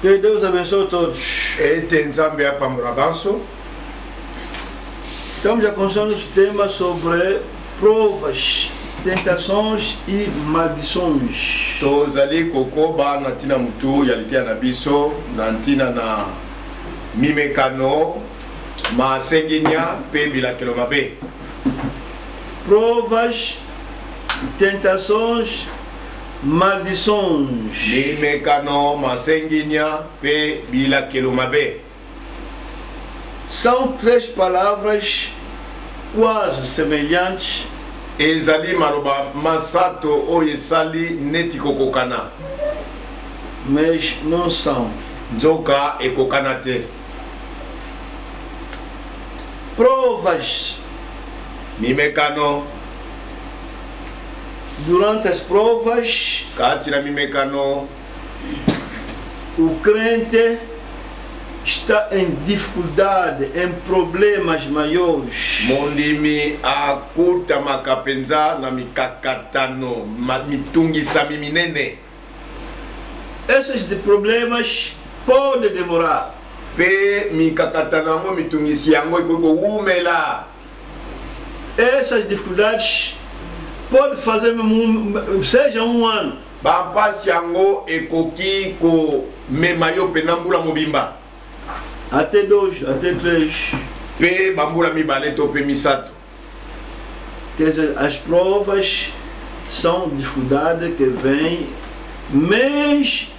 Que Deus abençoe todos. Estamos a conversar nos temas sobre provas, tentações e maldições. Todos ali kokoba natina mutu yalitia na biso nantina na mimekano masenginya pe bilakelo mabe. Provas, tentações, maldições. Mimekano masenginya pe bilakelo mabe. São três palavras quase semelhantes. Ezali maroba masato oyesali neti kokokana. Mas não são. Nzoka ekokana te. Provas. Mimekano. Durante as provas, Katira mimekano. o crente está em dificuldade, em problemas maiores. Mondimi akuta makapenza na mikakatano mitungisa miminene. Esses problemas podem demorar. Pe mikakatano ngo mitungisi yango ikoko umela. Essas dificuldades podem fazer seja um ano. Bampasi yango ekoki ko memayo penambula mobimba. Até 2, até 3. Pe bambula mibale to pe misato. Quer dizer, as provas são dificuldades que vêm, mas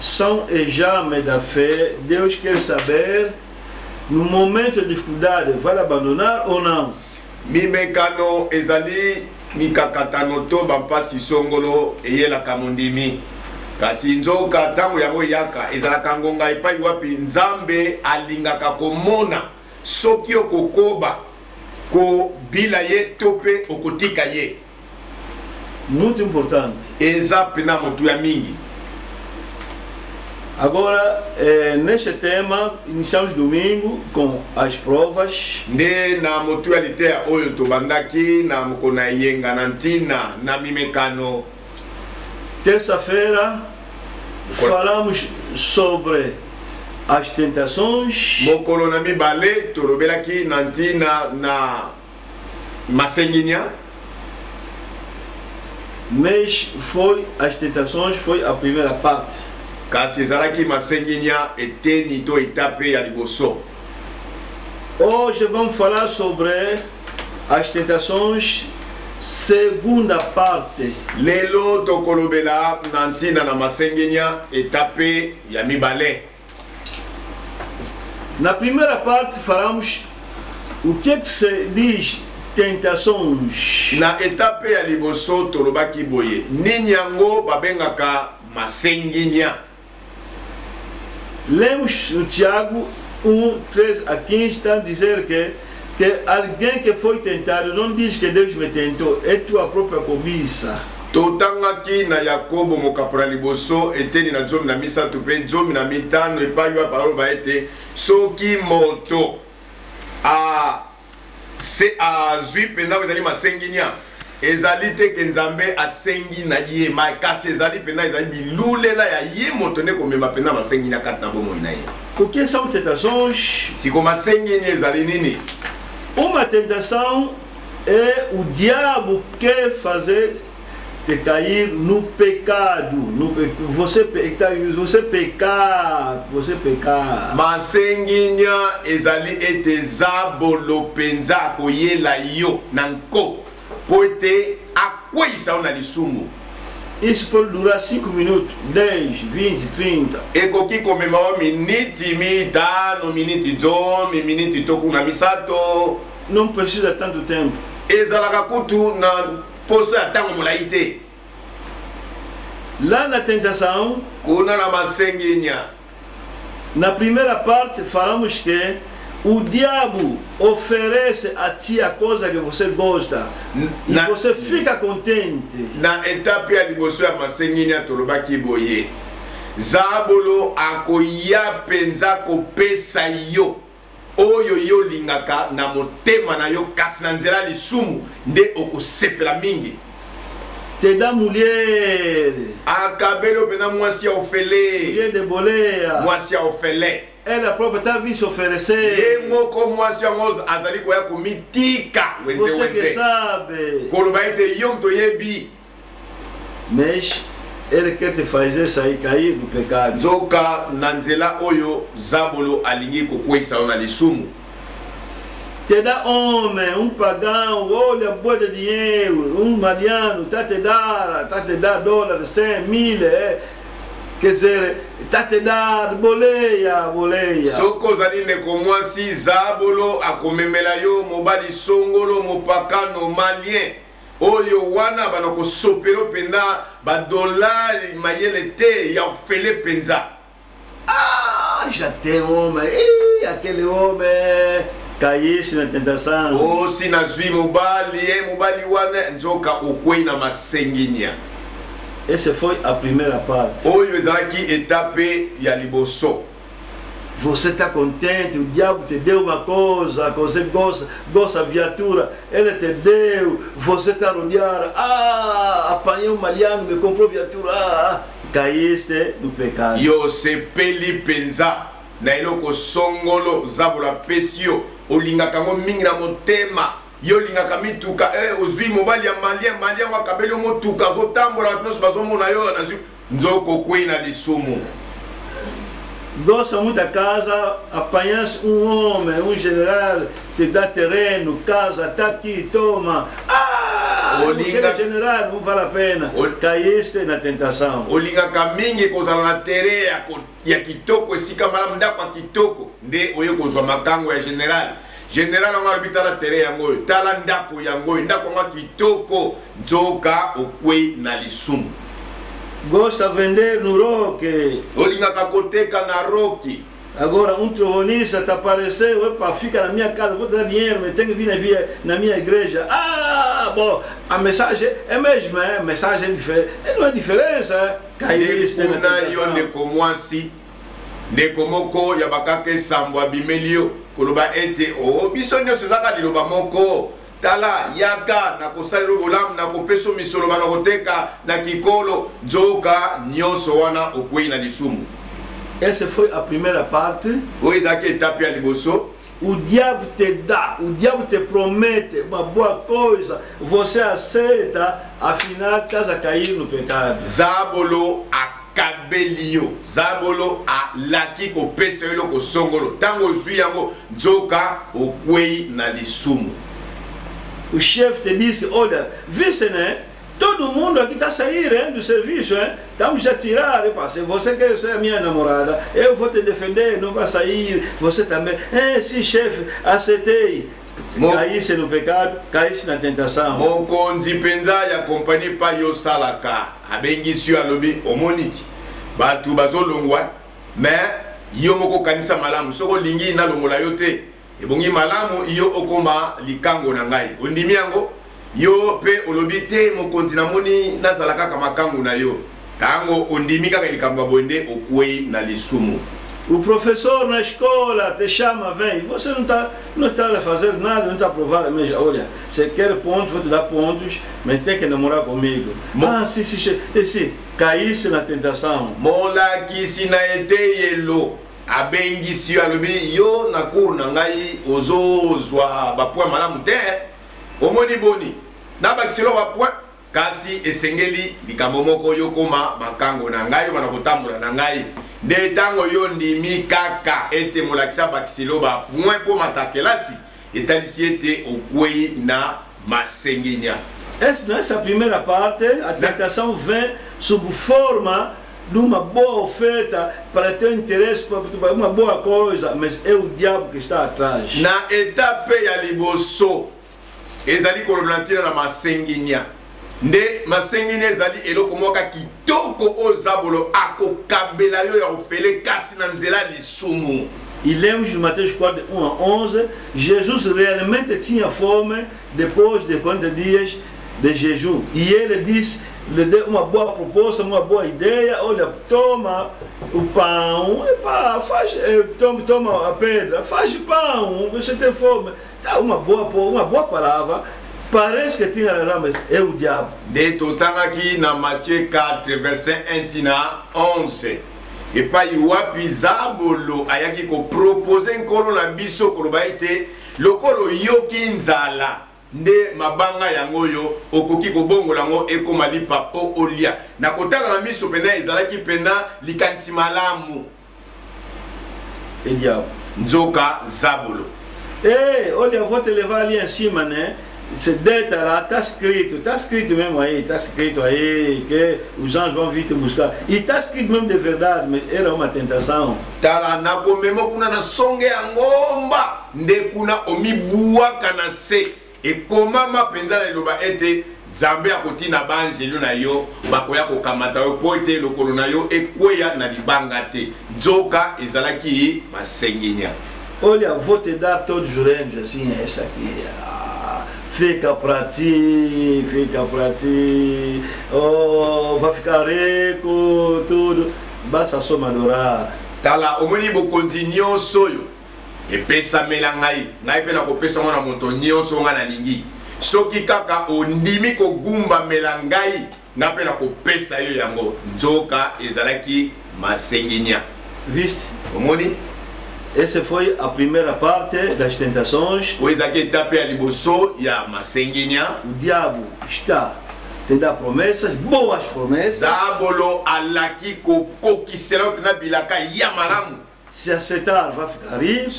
são exames da fé. Deus quer saber, no momento de dificuldade, vai abandonar ou não? Mimekano ezali mikakatano to bampasi songolo eyela kamundimi. Kasi nzoka tango yango yaka ezalaka ngonga epai wapi nzambe alingaka komona soki okokoba ko bila ye tope okotika ye. Muito importante. Eza pena motu ya mingi. Agora, neste tema, iniciamos domingo com as provas. Nde na motu ya litea oyo tobandaki na mokona yenga na ntina na mimekano. Terça-feira falamos sobre as tentações. Mokolo na mibale torobelaki na ntina na masenginya. Mas as tentações foi a primeira parte. Kasi ezalaki masenginya eteni to etape ya liboso. Hoje vamos falar sobre as tentações, segunda parte. Lelo tokolobela nantina na masenginya etape ya mibale. Na primeira parte falamos o que se diz tentações. Na etape ya liboso tolobaki boye nini yango babengaka masenginya. Lemos no Tiago 1, 3 a 15, está a dizer que alguém que foi tentado não diz que Deus me tentou, é tua própria cobiça. Totangaki na Yakobo mokapura liboso eteni na zomi na misato pe zomi na mitano epai wa parole ba ete soki moto zwi pena ezali masenginya ezali te ke nzambe asengi na ye makasi ezali pena ezali bilulela ya ye moto nde komema pena masenginya kati na bomoi na ye. O que são tentações? Siko masenginya ezali nini? Uma tentação é o diabo quer fazer te cair no pecado. Você pecar. Masenginya ezali ete zabolo penza koyela yo nanko pote akwisa na lisumu. Isso pode durar 5 minutos, 10, 20, 30. Ekoki komema wa miniti mitano, miniti zomi, miniti toku na misato. Não precisa tanto tempo. Ezalaka kutu na posa tango mulai te. Lá na tentação, kuna na masenginya, na primeira parte falamos que o diabo oferece a ti a coisa que você gosta e você fica contente. Na etape ya liboso ya masenginya tolobaki boye zabolo akoya penza kopesa yo oyo yo lingaka na motema na yo kasi na nzela lisumu nde okosepela mingi. te dá mulher. Akabelo pena mwasi ofele. Mulher de boleia. Mwasi ofele. Ela própria está vindo se oferecer. Ye moko mwasi angoz azali koya komitika wenze Você que wenze. sabe. Koloba ete yom to yebi. Mas ele quer te fazer sair, cair do pecado. Nzoka nanzela oyo Zabolo alingi kokwesa na lisumu. Te dá homem, pagão, olha, boa de dinheiro, mariano, tá te dar dólares, 100 mil, quer dizer, tá te dar boleia. Soko zali neko mwasi Zabolo akomemela yo mobali songolo mopakano malien. Oyo wana banako sopelo penda ba dolari mayele te ya ofele penza. Ah, já tem homem, aquele homem caísse na tentação. Oh, si na zui mobali wana nzoka okwei na masenginya. Essa foi a primeira parte. Oyo ezalaki etape ya liboso. Você está contente, o diabo te deu uma coisa, você gosta da viatura, ele te deu, você está rodeado, apanhei um maliano, me comprou viatura, caíste no pecado. Yo se peli penza, na iloko songolo Zabolo pesio, olinga kango mingi na motema, yo linga kamituka, ozui mobali ya malien wakabeli motuka, zotambola batnoso bazomona yo na zu, nzoko kwei na lisumu. Gosta muito da casa, apanhasse homem, general, te dá terreno, casa, tá aqui, toma. Aquele general não vale a pena. Caíste na tentação. Olinga kamingi kozala na tere ya kitoko esika malamu ndako ya kitoko nde oyo kozwa makango ya general. General anga albita la tere yango, tala ndako yango, ndako anga kitoko, nzoka okwei na lisumu. Gosta de vender no roque. Olinga kakoteka na roque. Agora trovonista tá apareceu, epa, fica na minha casa, vou te dar dinheiro, mas tem que vir na minha igreja. Bom, a mensagem é mesmo, a mensagem é diferente. Não é diferença, caíste na tentação. Ndeko mwasi, ndeko moko ya bakake sambo abimelio, koloba ete biso nyonso ezaka liloba moko. Tala yaka na kosalelo bolamu na kopeso misolo bana koteka na kikolo nzoka nyonso wana okwei na lisumu. Essa foi a primeira parte. Oyo ezalaki etape ya liboso. O diabo te dá, o diabo te promete uma boa coisa, você aceita, afinal estás a cair no pecado. Zabolo akabelio, Zabolo alaki kopesa yo loko songolo, tango zui yango nzoka okwei na lisumu. O chefe te disse, olha, viste, né? Todo mundo aqui está a sair do serviço, estamos a tirar, se você quer ser a minha namorada, eu vou te defender, não vai sair, você também. Sim, chefe, aceitei. Caísse no pecado, caísse na tentação. Mokonzi penza ya kompani pa yo salaka, abengisi alobi omoniti, batu bazolongwa, mais yo moko kanisa malamu, soko lingi na longola yote. Ebongi malamu iyo okoma likango na ngai ondimi yango yo pe olobite mokonzi na moni nazalaka kama makango na yo tango ondimi kaka likambo bonde okwei na lisumu. O professor na escola te chama, vem, você não está a fazer nada, não está a provar, mas olha, você quer pontos, vou te dar pontos, mas tem que namorar comigo. Sim, caísse na tentação. Mola kisi na ete yelo. Abengisi alobi yo na cour na ngai ozozwa ba point malamu te omoni boni na bakiselo ba point kasi esengeli likambo moko yo koma makango na ngai bana kotambola na ngai nde tango yo ndimi kaka ete molakisa bakiselo ba point po matakelasi etalisi ete okwei na masenginya. Nessa primeira parte a tentação vem sob forma de uma boa oferta para ter interesse para uma boa coisa, mas é o diabo que está atrás. Na etape ya liboso ezali koloblantina na masenginya nde masenginya ezali eloko moka kitoko o Zabolo akokabela yo ya ofele kasi na nzela lisumu. E lemos no Mateus 4, 1 a 11, Jesus realmente tinha fome depois de 40 dias de jejum. E ele disse, lhe deu uma boa proposta, uma boa ideia, olha, toma o pão, toma a pedra, faz pão, você tem fome. Tá, uma boa palavra, parece que tinha lá, mas é o diabo. De totangaki na Matthieu 4 verset 1 tina 11. Et pas wapi zabolo ayaki ko proposer nkolo na biso ko baite lokolo yoki nzala nde mabanga yango yo okoki ko bongola ngo ekoma lipapo olia na kotala na miso pena ezalaki pena likanisi malamu E diabo. nzoka zabolo. Olha, eu vou te levar ali em cima, né? Você deita lá, está escrito mesmo aí, está escrito aí que os anjos vão vir te buscar. E está escrito mesmo de verdade, mas era uma tentação. Tala na komemo kuna na songe ya ngomba nde kuna omibua kana se e koma mapenza na loba ete Zambe akotina banjelu na yo bakoya kokamata yo po ete lokolo na yo ekweya na libanga te nzoka ezalaki masenginya. Olha, vou te dar todos os reinos assim, essa aqui. Fica pra ti, oh, vai ficar rico, tudo. Basta só me adorar. Tala, omoni bokonzi nyonso yo. Epesa mela ngai, ngai pe na kopesa ngona moto nyonso nga na lingi. Soki kaka ondimi ko gumba mela ngai, nga pe na kopesa yo yango. Nzoka ezalaki masenginya. Viste? Omoni? Essa foi a primeira parte das tentações. O diabo está te dá promessas, boas promessas. Se aceitar, vai ficar rico.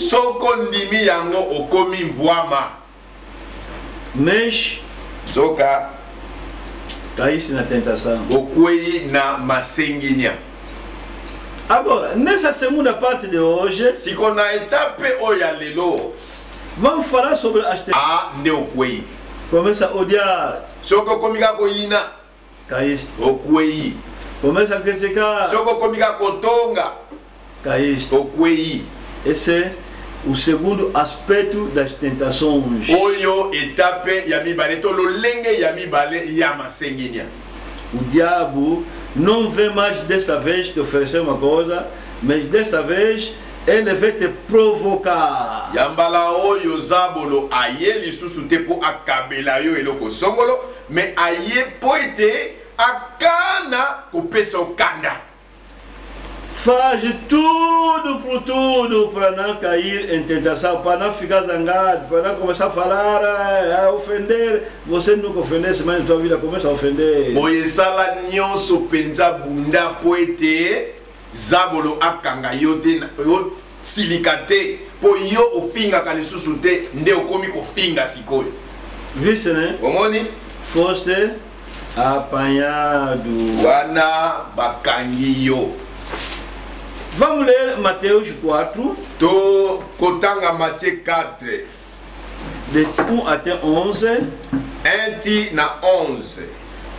Mas caísse na tentação. Agora, nessa segunda parte de hoje, vamos falar sobre as tentações. Começa a odiar. Caíste. Começa a criticar. Caíste. Esse é o segundo aspecto das tentações. O diabo não vem mais desta vez te oferecer uma coisa, mas desta vez ele vai te provocar. Yambala oyo zabolo aye lisusu te po akabela yo eloko songolo, mais aye po ete akana kopesa okanda. Faz tudo para não cair em tentação, para não ficar zangado, para não começar a falar, a ofender. Você nunca ofendesse, mas na tua vida começa a ofender. Boyesala nyonso penza bunda poete zabolo akanga yote yo silikate po yo ofinga kalisusu te nde okomi kofinga sikoyo. Viste, né? Omoni? Foste apanhado. Wana bakangi yo. Vamos ler Mateus 4. To kotanga Matthieu 4. De 1 até 11. 1 na 11.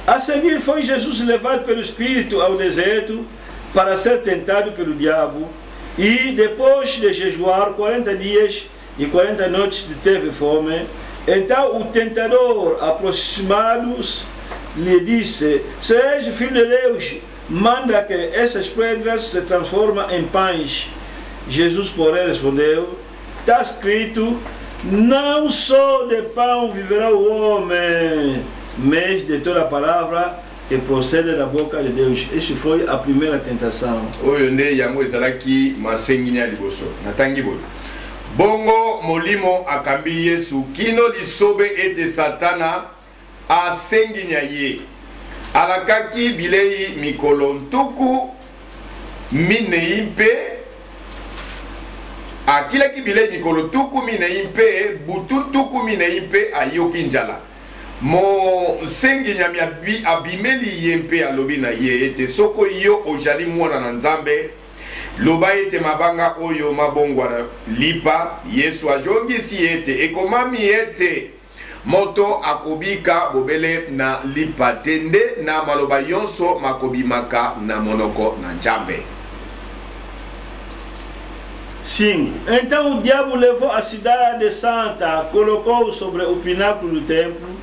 A seguir foi Jesus levado pelo Espírito ao deserto para ser tentado pelo diabo. E depois de jejuar 40 dias e 40 noites teve fome. Então o tentador, aproximado-se, lhe disse: se és filho de Deus, manda que essas pedras se transformem em pães. Jesus, porém, respondeu: está escrito, não só de pão viverá o homem, mas de toda a palavra que procede da boca de Deus. Esta foi a primeira tentação. Bongo molimo akambi Yesu kino lisobe ete satana asenginya ye. Alakaki bilei mikolontuku mineimpe. Akilaki bilei mikolontuku mineimpe butuntuku mineimpe ayoki njala. Mo senginya mi abimeli yempe alobi na ye ete soko yo ojali mwana na Nzambe. Loba ete mabanga oyo mabongwana lipa. Yesu ajongisi ete ekomami ete moto akobika bobele na lipa tende na maloba yonso makobimaka na monoko na Nzambe. 5. Então o diabo levou a cidade santa, colocou sobre o pináculo do templo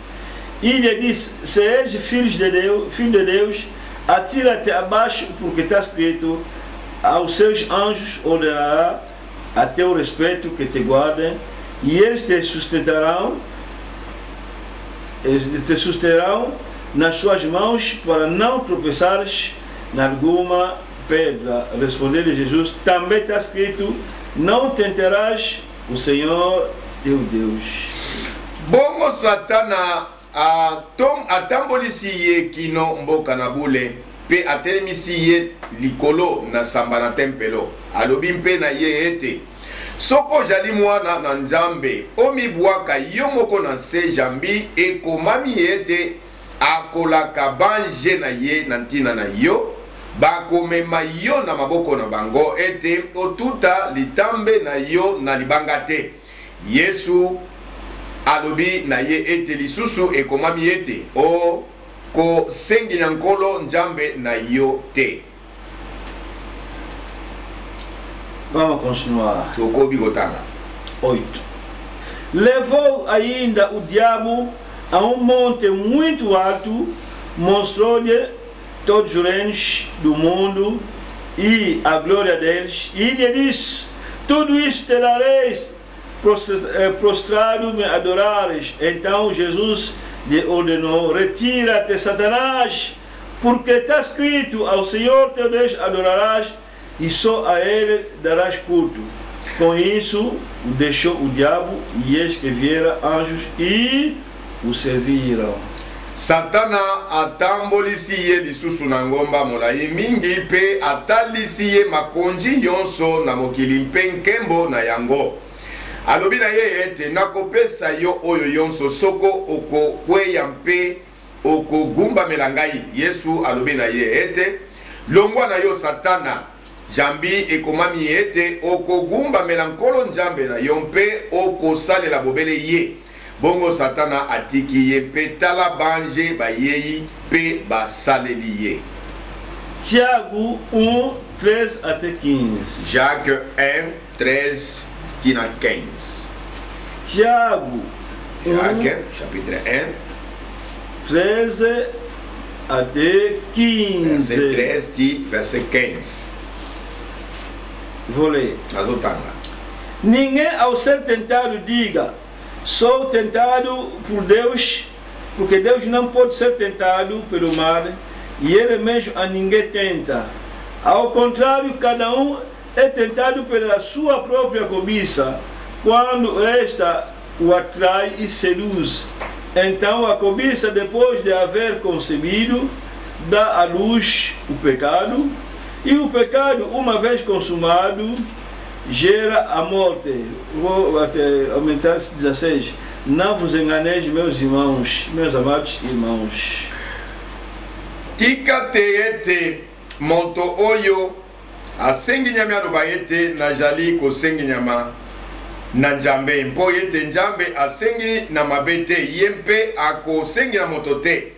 e lhe disse: se és filho de Deus, atira-te abaixo, porque está escrito: aos seus anjos ordenará a teu respeito que te guardem, e eles te sustentarão te susterão nas suas mãos para não tropeçares em alguma pedra. Respondeu Jesus, também está escrito, não tentarás o Senhor teu Deus. Bongo Satana atambolisi ye kino mboka na bule pe atelemisi ye likolo na samba na tempelo alobi mpe na ye ete soko jali mwana na nzambe omibwaka yo moko na se jambi ekomami ete akolaka banje na ye na ntina na yo bakomema yo na maboko na bango ete otuta litambe na yo na libanga te. Yesu alobi na ye ete lisusu ekomami ete o ko sengi na nkolo nzambe na yo te. Vamos continuar. Tokobi gotanga. 8. Levou ainda o diabo a monte muito alto, mostrou-lhe todos os reinos do mundo e a glória deles, e lhe disse, tudo isso te dareis, prostrado me adorares. Então Jesus lhe ordenou, retira-te, Satanás, porque está escrito, ao Senhor teu Deus adorarás, e só a ele darás culto. Com isso, deixou o diabo, e eis que vieram anjos e o serviram. Satana atambolisi ye lisusu na ngomba molai mingi pe atalisi ye makonji yonso na mokili mpe nkembo na yango. Alobi na ye ete nakopesa yo oyo yonso soko okokweya mpe okogumba ngai. Yesu alobi na ye ete longwa na yo Satana jambi ekomami ete okogumba nkolo nzambe na yo mpe okosalela bobele ye. Bongo Satana atiki ye pe tala banje bayeyi pe basaleli ye. Tiago 1, 13 até 15. Jacques 1, 13 tina 15. Tiago 1, Jacques, chapitre 1, 13 até 15. Verset 13, verset 15. Vou ler. Azotanga. Ninguém ao ser tentado diga, sou tentado por Deus, porque Deus não pode ser tentado pelo mal, e Ele mesmo a ninguém tenta. Ao contrário, cada um é tentado pela sua própria cobiça, quando esta o atrai e seduz. Então a cobiça, depois de haver concebido, dá à luz o pecado, e o pecado, uma vez consumado, gera a morte. Vou até aumentar 16. Não vos enganeis, meus irmãos, meus amados irmãos. Tika teete moto oyo asengi nyama aloba ete najali kosengi nyama na nzambe mpo ete nzambe asengi na mabe te ye mpe akosengi na moto te.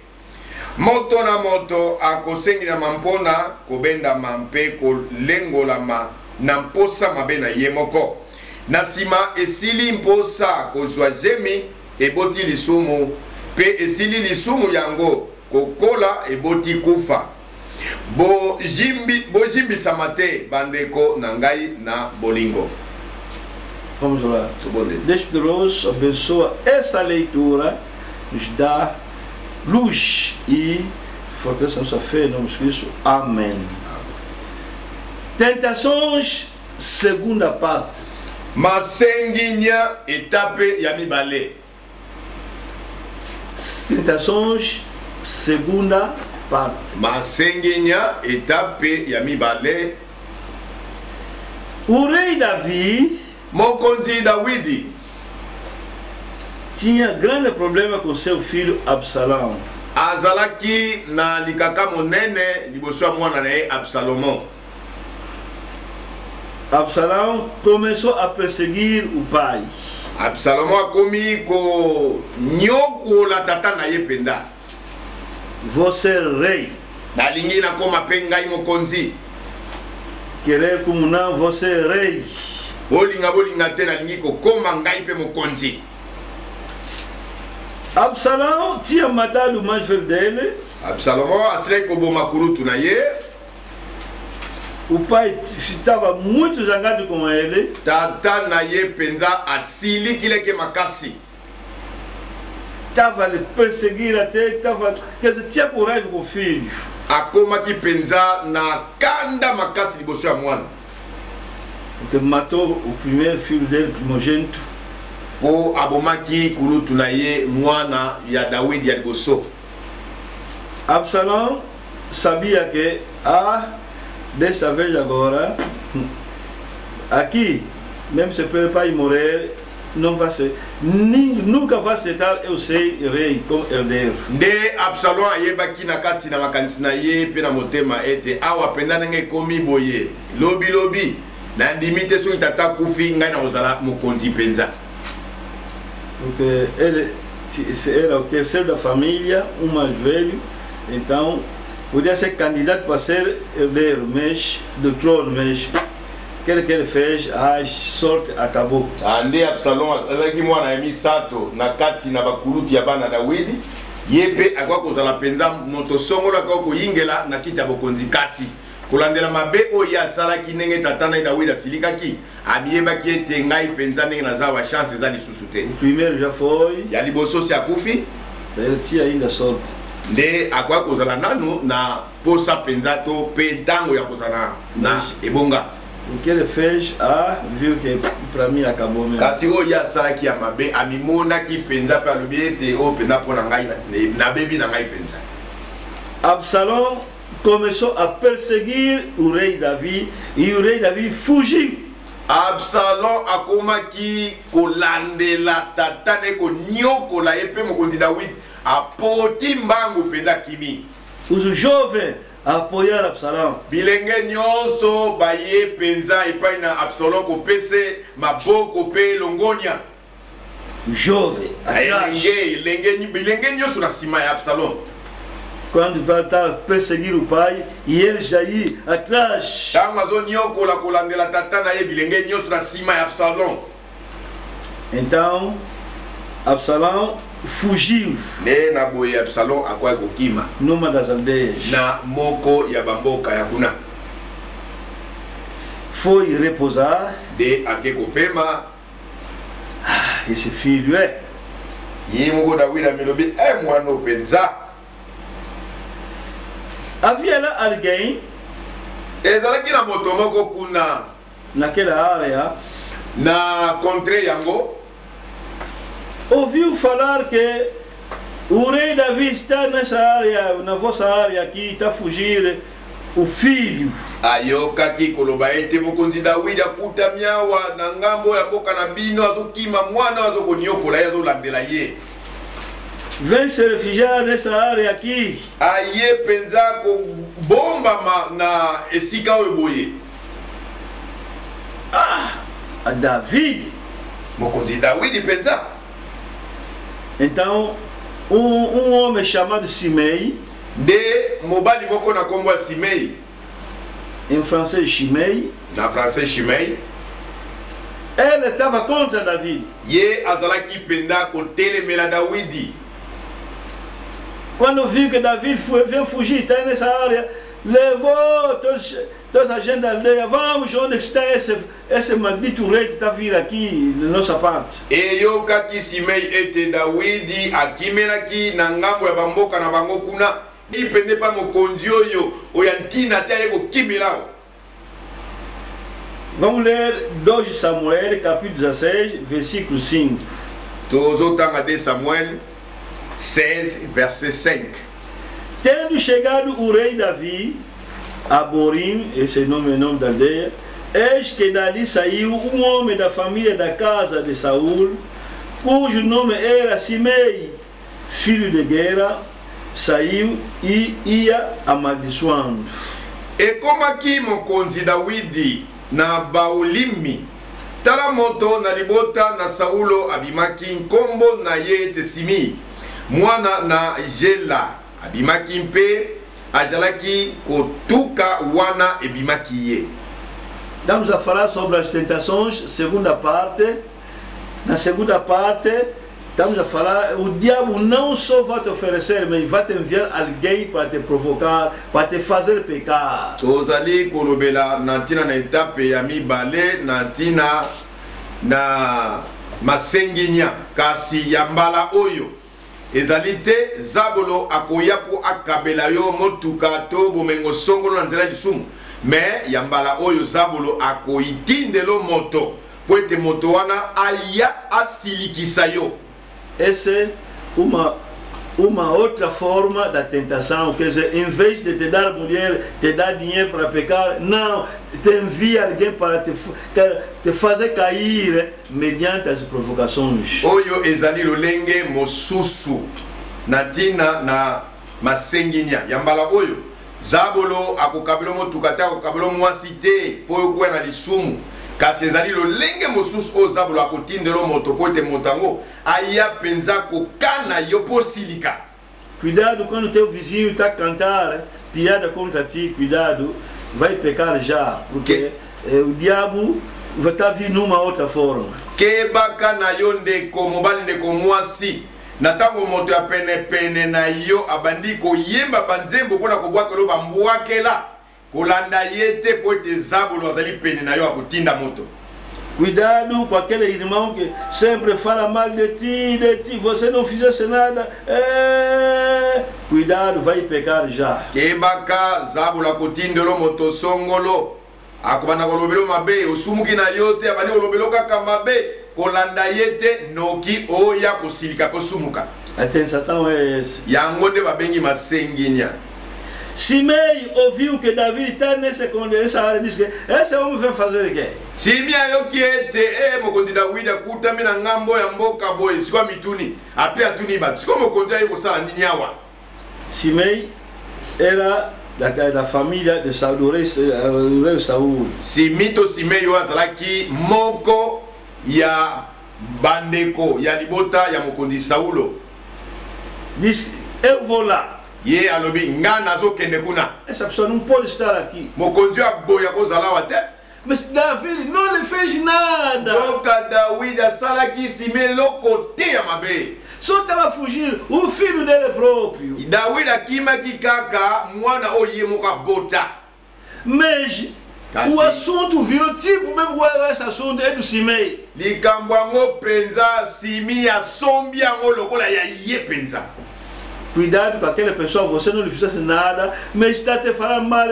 Moto na moto akosengi na mpona kobendama mpe kolengolama na mposa mabe na ye moko. Na nsima esili mposa kozwa zemi eboti lisumu pe esili lisumu yango kokola eboti kufa. Bojimbisama te bandeko na ngai na bolingo. Vamos lá. Deus poderoso abençoa essa leitura, nos dá luz e fortalece nossa fé em nome de Cristo. Amém. Tentações, segunda parte. Masenginya etape ya mibale. Tentações, segunda parte. Masenginya etape ya mibale. O rei Davi, mokonzi Dawidi, tinha grande problema com seu filho Absalão. Azalaki na likaka monene liboso ya mwana na ye Absalomo. Absalão começou a perseguir o pai. Absalomo akomi ko nyokola tata na ye penda. Você é rei. Nalingi na koma pengai mokonzi. Querer como não, você é rei. Bolinga te nalingi ko koma ngai pe mokonzi. Absalão tinha matado o mais velho dele. Absalomo asile ko boma kurutu na ye. O pai estava muito zangado com ele. Tata na ye penza asili kileke makasi. estava a perseguir até, estava, quer dizer, tinha por raiva com o filho. akomaki penza na kanda makasi liboso ya mwana. Porque matou o primeiro filho dele, primogênito. Po abomaki kulutu na ye mwana ya Dawidi ya liboso. Absalão sabia que, desta vez agora, aqui, mesmo se o pai morrer, não vai ser, nunca vai aceitar eu ser rei como herdeiro. Nde Absalom ayebaki na kati na makanisi na ye pe na motema ete awa penda ndenge komi boye lobi lobi na ndimi te soki tata kufi ngai na kozala mokonzi penza. Porque ele era o terceiro da família, mais velho, então podia ser candidato para ser herdeiro, mas do trono, mas aquele que ele fez, a sorte acabou. Nde Absalom azalaki mwana ya misato na kati na bakulutu ya bana Dawidi, ye pe akwa kozala penza moto songolo akwa koyingela na kiti ya bokonzi kasi kolandela mabe oyo asalaki ndenge tata na Dawidi asilikaki amiyebaki ete ngai penza ndenge naza wa chance eza lisusu te. O primeiro já foi, ya liboso si akufi, ele tinha ainda sorte. Nde akwa kozala nanu na posa penza to pe ntango ya kozala na ebonga. O que ele fez, viu que para mim acabou mesmo. Kasi oyo asalaki ya mabe amimonaki penza pe alobi ete oyo penza mpo na ngai na bebi na ngai penza. Absalom começou a perseguir o rei Davi e o rei Davi fugiu. Absalom akomaki kolandela tata ne konyokola ye pe mokonzi Dawidi apoti mbangu penza kimi. Os jovens apoiaram Absalom. Bilenge nyonso baye penza epai na Absalom kopese maboko pe longonia. Jovem, bilenge nyonso na sima ya Absalom. Quando vai perseguir o pai e ele já ia atrás. Tango azonyokola kolandela tata na ye bilenge nyonso na sima ya Absalom. Então Absalom fugiu. Ne na boye Absalom akwai kokima numa das aldeias. Na moko ya bamboka ya kuna. Foi repousar. De ake kopema. Esse filho é. Yimoko Dawidi amelobi mwana penza. Havia lá alguém. Ezalaki na moto moko kuna. Naquela área. Na contre yango. Ouviu falar que o rei Davi está nessa área, na vossa área aqui, está a fugir o filho. Ayokaki koloba ete mokonzi Dawidi akutamiawa na ngambo ya mboka na bino azokima mwana azokonyokola ye azolandela ye. Vem se refugiar nessa área aqui. Aye penza ko bomba na esika oyo boye. A David. Mokonzi Dawidi penza. Então, homem chamado Simei. De mobali moko na kombo ya Simei. Em francês, Shimei. Na francês, Shimei. Ele estava contra David. Ye azalaki penda kotelemela Dawidi. Quando viu que David veio fugir, está nessa área, levou toda a gente da aldeia. Vamos, onde está esse maldito rei que está vindo aqui na nossa parte. E eu kaki Simei ete Dawidi akimelaki na ngambo ya bamboka na bango kuna. Ni pende pa mokonzi oyo oyantina te aye kokimela. Vamos ler 2 Samuel, capítulo 16, versículo 5. Tozotanga de Samuel 16, verset 5. Tendo chegado o rei Davi a Borim, esse é o nome da aldeia, eis que dali saiu homem da família da casa de Saul, cujo nome era Simei, filho de Gera, saiu e ia amaldiçoando. E como aqui mokonzi Dawidi na Baolimi, tala moto na libota na Saulo abimaki nkombo na ye te Simi, mwana na Jela abimaki mpe ajalaki kotuka wana ebimaki ye. Vamos a falar sobre as tentações, segunda parte. Na segunda parte, estamos a falar, o diabo não só vai te oferecer, mas vai te enviar alguém para te provocar, para te fazer pecar. Tozali kolobela na tina na etape ya mibale na tina na masenginya kasi ya mbala oyo. ezali te Zabolo akoya po akabela yo motuka to bomengo songolo na nzela lisumu, mais yambala oyo Zabolo akoitindelo moto po ete moto wana aya asilikisa yo. Essa é uma outra forma da tentação, quer dizer, em vez de te dar mulher, te dar dinheiro para pecar, não, te envia alguém para te fazer cair mediante as provocações. Oyo ezali lolenge mosusu natina na masenginya yambala oyo Zabolo akokabelo motukata akokabelo mwasi te po yokuwa na lisumu, kasi ezali lolenge mosusu o Zabolo akotindelo moto po ete motango aya penza kokana yo posilika. Cuidado quando teu vizinho está a cantar piada contra ti, cuidado, vai pecar já, porque o diabo vai estar vindo numa outra forma. Kebaka na yo ndeko mobali ndeko mwasi na tango moto ya pene na yo abandi koyemba banzembo mpona kobwakela bambwakela kolanda ye te po ete Zabolo azali pene na yo akotinda moto. Cuidado com aquele irmão que sempre fala mal de ti, você não fizesse nada. Cuidado, vai pecar já. Kebaka Zabolo akotindelo moto songolo akobana kolobelo mabe osumuki na yo te abandi kolobelo kaka mabe kolanda ye te noki oya kosilika kosumuka. A tentação é essa. Yango nde babengi masenginya. Simei ouviu que Davi está nessa área e disse que esse homem vai fazer o quê? Simia yo kiete mokonzi Dawidi akutami na ngambo ya mboka boye sikwa mituni ape atuni batu siko mokonzi ayi kosala nini awa. Simei era da família de Saul, do rei Saul. Simito Simei yo azalaki moko ya bandeko ya libota ya mokonzi Saulo. Diz, eu vou lá. Ye alobi ngana zo kende kuna. Essa pessoa não pode estar aqui. Mokonzi aboya kozala wate. Mas Davi não lhe fez nada. Joka David asalaki Simei lokote ya mabe. Só estava fugindo o filho dele próprio. David akimaki kaka mwana oye moka bota. Mas o assunto virou tipo mesmo esse assunto é do Simei. Likambo yango penza Simi asombi yango lokola ya ye penza. Cuidado com aquela pessoa, você não lhe fizesse nada, mas está te falando mal,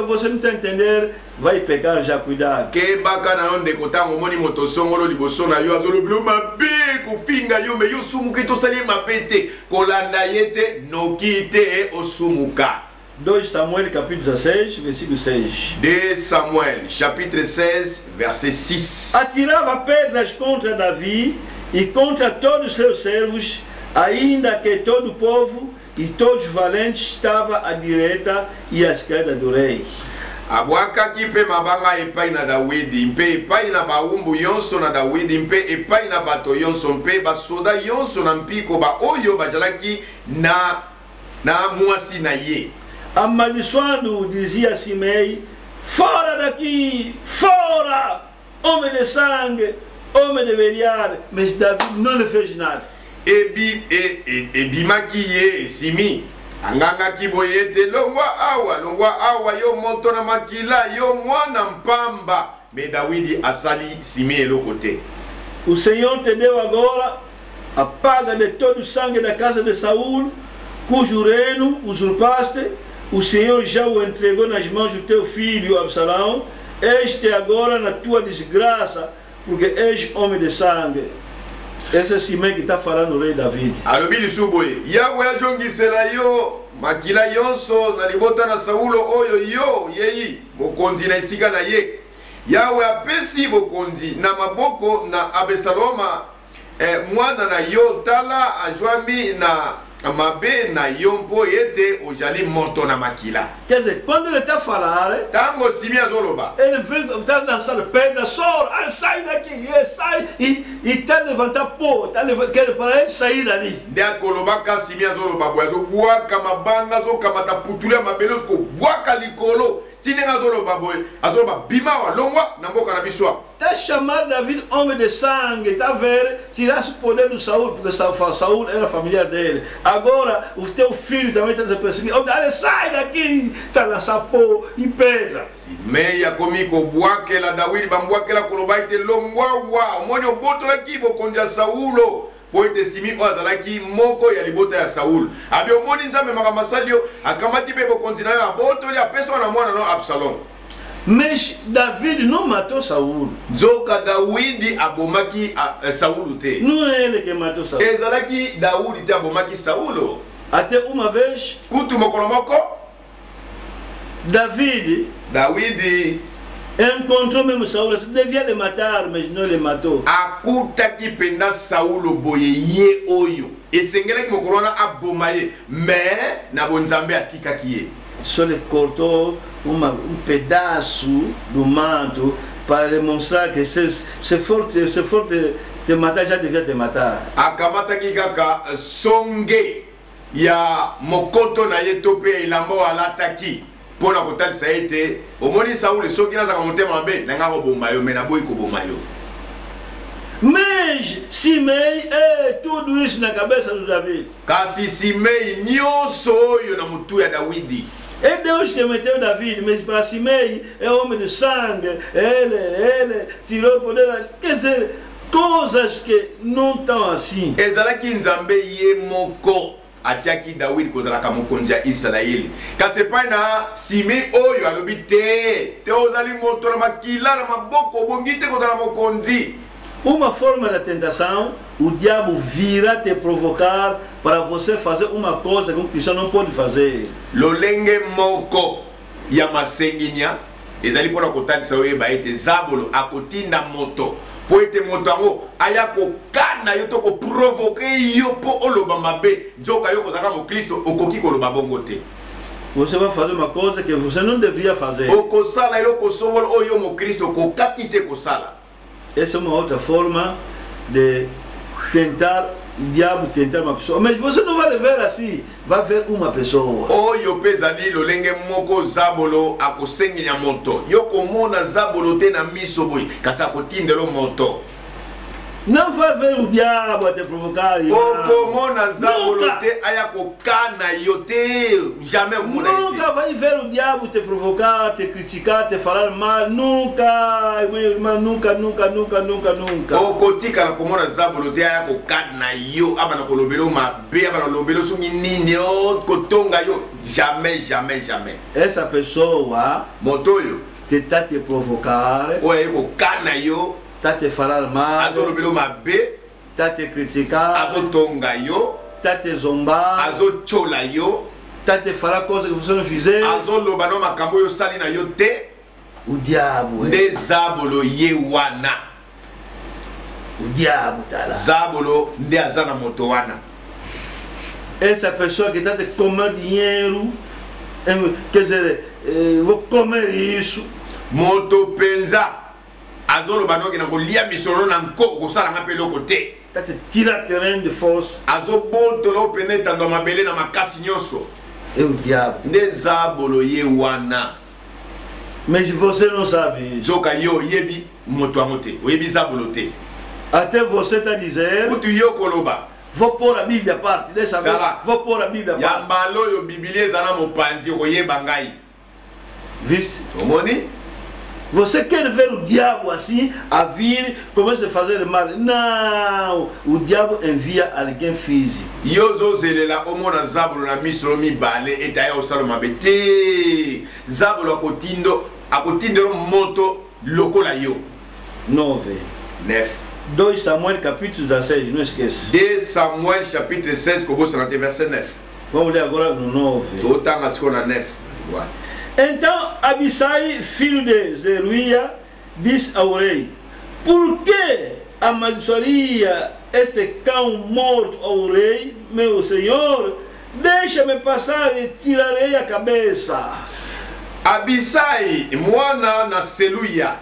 você não está entendendo, vai pecar já, cuidado. Que bacana onde kotango moni moto songolo liboso na yo azolo bilo mabe kofinga yo me yo sumuka to sali mapete kolanda yete no kite osumuka. 2 Samuel capítulo 16, versículo 6. 2 Samuel chapitre 16 verset 6. Atirava pedras contra Davi e contra todos os seus servos, ainda que todo o povo e todos os valentes estavam à direita e à esquerda do rei. Abwakaki mpe mabanga epai na Dawidi mpe epai na baumbu yonso na Dawidi mpe epai na bato yonso mpe basoda yonso na mpiko ba oyo bazalaki na mwasi na ye. Amaldiçoando, dizia Simei, fora daqui, fora, homem de sangue, homem de Beliar. Mas Davi não lhe fez nada. Ebimaki ye Simi angangaki boye te longwa awa yo moto na makila yo mwana mpamba, me Dawidi asali Simi eloko te. O Senhor te deu agora a paga de todo o sangue da casa de Saul, cujo reino usurpaste. O Senhor já o entregou nas mãos do teu filho Absalão. Este agora na tua desgraça, porque és homem de sangue. Esse é Simei que está falando o rei David. Alobili suboye Yahweh ajongisela yo makila yonso na libota na Saulo oyo yo yeyi bokonzi na esika na ye. Yahweh apesi bokonzi na maboko na Abesaloma mwana na yo tala ajwami na mabe na yo mpo yete ojali moto na makila. Quer dizer, quando ele está falando, tango Simi azoloba, ele está lançando pedra, sora, sai daqui, ele sai e está levantando pó, quer para ele sair dali. Nde akolobaka Simi azoloba boyazo bwaka mabanga zo kamata putulia mabelo ko bwaka likolo. Está chamando David homem de sangue, está a ver? Tirasse o poder do Saul, porque Saul era familiar dele. Agora o teu filho também está perseguindo. Ele sai daqui, está lançando pó e pedra. Meia comigo, buaquela David, bambuaquela colobaite longwa, o monio boto aqui, vou conja Saulo. po etestimi o azalaki moko ya libota ya Saul. Abi omoni nzambe makambo asali yo akamati pe bokonzi na yo abotoli apesa na mwana no Absalom. Mais David non mato Saul. Nzoka Dawidi abomaki Saul te. Nous elle que mato Saul. Ezalaki Daudi te abomaki Saulo. Ate uma vez Kutu mokolo moko David encontrou même Saul, il devait le matar, mais non le mato. Akutaki penda Saulo boye ye oyo. Esengelaki mokolo na abomaye, mais na bonzambe atikaki ye. Só le cortou pedaço do manto para demonstrar que c'est fort te matar, já devia te matar. Akamataki kaka songe ya mokoto na ye tope ilambo alataki pona kotalisa ete omoni Saul soki nazaka motema mabe nanga kobomba yo mena boyi kobomba yo. Mas Simei tudo isso na cabeça do David. Kasi Simei nyonso oyo na mutu ya Dawidi. É Deus que meteu David, mas para Simei é homem de sangue, ele tirou o poder. Quer dizer, coisas que não estão assim. Ezalaki nzambe ye moko atiaki David kozalaka mokonzi ya Israeli. Kasi epai na Simei oyo alobi te ozali moto na makila na maboko obongi te kozala mokonzi. Uma forma da tentação, o diabo virá te provocar para você fazer uma coisa que um cristão não pode fazer. Lolenge moko ya masenginya ezali pona kotalisa oyeba ete Zabolo akotinda moto po ete moto yango aya kokana yo to koprovoke yo po oloba mabe nzoka yo kozaka mo Kristo okoki koloba bongo te. Você vai fazer uma coisa que você não devia fazer. Okosala eloko songolo oyo mo Kristo kokaki te kosala. Essa é uma outra forma de tentar, o diabo tentar uma pessoa. Mas você não vai ver assim, vai ver uma pessoa. Oyo pezali lolenge moko Zabolo akosenginya moto. Yoko mona Zabolo te na miso boy kasa kotindelo moto. Não vai ver o diabo a te provocar. Okomona Zabolo te aya kokana yo te jamais mona. Nunca vai ver o diabo te provocar, te criticar, te falar mal. Nunca, meu irmão, nunca. Okotika la komona Zabolo te aya kokana yo abana kolobelo mabe abana lobelo sungi nini o kotonga yo jamais. Essa pessoa motoyo que tá te provocar, o aya kokana yo tá te falar mal, azolobelo mabe, tá te criticar, azotonga yo, tá te zombar, azochola yo, tá te falar coisas que você não fizer, azoloba no makambo yo sali na yo te. O diabo nde Zabolo ye wana. O diabo tá lá. Zabolo nde azana moto wana. Essa pessoa que tá te comer dinheiro, quer dizer, vou comer isso. Moto penza azolo banoki na kolia misono na nko kosala nga peloko te. Tá te tira terrain de force. Azobotolo peneta ndo mabele na makasi nyonso. É o diabo. Nde Zabolo ye wana. Mas você não sabe. Zoka yo yebi moto amote. Oyebi Zabolo te. Até você tá dizendo. Utu yo koloba. Vou pôr a Bíblia à parte, dessa vez. Vou pôr a Bíblia à parte. Yambalo yo Biblia zana mopanzi oyeba ngai. Viste? Omoni? Você quer ver o diabo assim, a vir, começa a fazer mal? Não! O diabo envia alguém físico. Yozo zelela omona Zabolo na misro mi bale etaya osalo mabete. Zabolo akotindelo moto lokola yo. 9. 2 Samuel capítulo 16, não esqueça. 2 Samuel chapitre 16, começa na verset 9. Vamos ler agora no 9. Totanga na 9. Então Abissai, filho de Zeruia, disse ao rei: por que amaldiçoaria este cão morto ao rei, meu senhor? Deixa-me passar e tirarei a cabeça. Abissai, mwana na Seluya,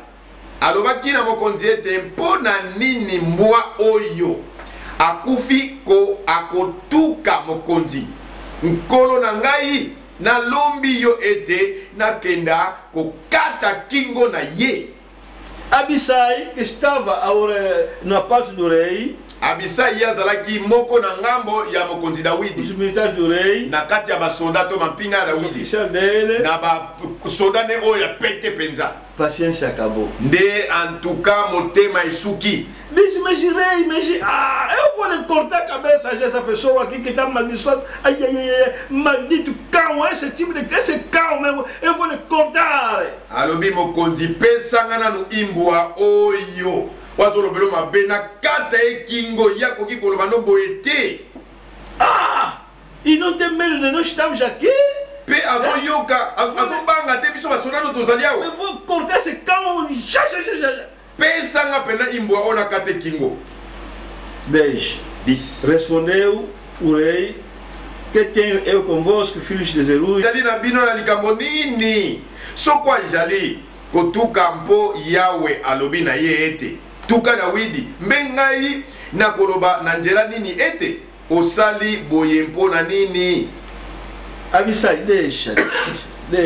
alobaki na mokonzi ete mpona nini mbwa oyo akufi ko akotuka mokonzi nkolo na ngai na lombi yo ete nakenda kokata kingo na ye. Abissai estava na parte do rei. Abissai yazalaki moko na ngambo ya mokonzi Dawidi. Os militares do rei. Na kati ya basoldat to mapinga ya Dawidi. Oficial dele. Na ba soldat ne oyo pete penza. paciência acabou. Nde en tout cas motema esuki. Disse, mas girei, eu vou lhe cortar a cabeça dessa pessoa aqui que está amaldiçoada. Ai, maldito cão, esse cão mesmo, eu vou lhe cortar. Alobi mokonzi pesa ngana no imbwa oyo. Wazo lobelo mabena kata ekingo yako kikoloba no boete. E não tem medo de nós estamos aqui? Pe azoyoka, azobanga te biso basonano tozaliao. Eu vou cortar esse cão. Já. Pesa nga pena imbwa ona kata ekingo. 10. Respondeu o rei: que tenho eu convosco, filhos de Zeruia? Jali na bino na likambo nini? Sokwa jali kotuka mpo Yawe alobi na ye ete. Tuka Dawidi mbengai na koloba na nzela nini ete osali boye mpo na nini? Abisai, deixa.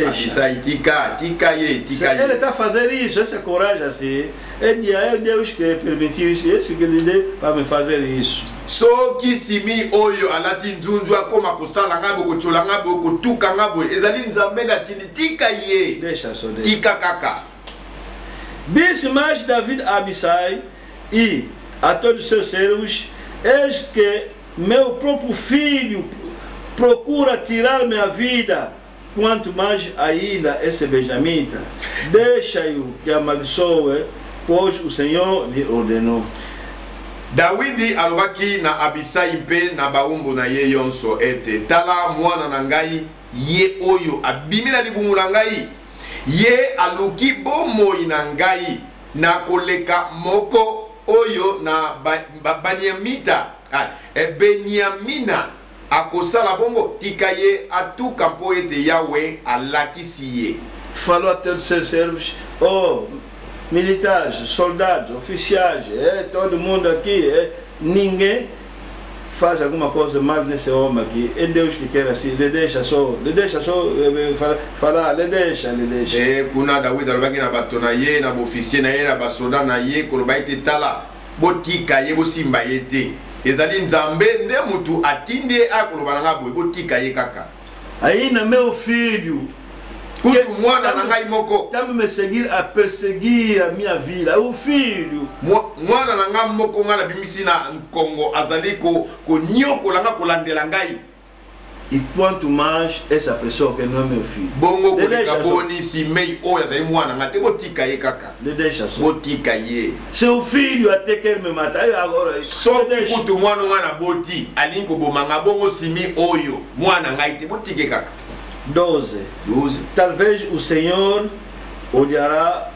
Abisai, tika ye. Ele está fazendo isso, essa coragem assim. É Deus que permitiu isso, esse que lhe deu para me fazer isso. Soki simi oyo alati nzunzu akoma kostala ngabo kochola ngabo kotuka ngabo ezali nzambe na tika ye. Deixa só. Tika kaka. Disse mais David a Abisai e a todos os seus servos: eis que meu próprio filho procura tirar minha vida, quanto mais ainda esse benjamita. Deixa-o que amaldiçoe, pois o Senhor lhe ordenou. Dawidi alobaki na Abisai mpe na baumbu na ye yonso ete tala mwana na ngai ye oyo abimi na libumu na ngai ye aluki bomoi na ngai na koleka moko oyo na Benyamina akosala bongo tika ye atuka mpo ete Yawe alakisi ye. Falou a todos os seus servos: militares, soldados, oficiais, todo mundo aqui, ninguém faz alguma coisa mal nesse homem aqui. É Deus que quer assim, lhe deixa só falar, lhe deixa. Kuna Dawidi alobaki na bato na ye, na officier na ye, na basoda na ye, koloba ete tala botika ye bosimba ye te. Ezali nzambe nde mutu atinde akoloba na ngabo botika ye kaka. Ainda meu filho kutu mwana na ngai moko tá me seguir a perseguir a minha vida, o filho mwana na ngai moko ngana bimisi na Kongo azali ko nyokola nga kolandela ngai. E quanto mais essa pessoa que não é meu filho. Bongo koleka boni si mei o azali mwana ngate botika ye kaka. Deixa só. Botika ye. Seu filho até quer me matar agora. Só kutu mwana ngana boti alinko bomanga bongo simi oyo mwana ngai te botike kaka. 12. Talvez o Senhor olhará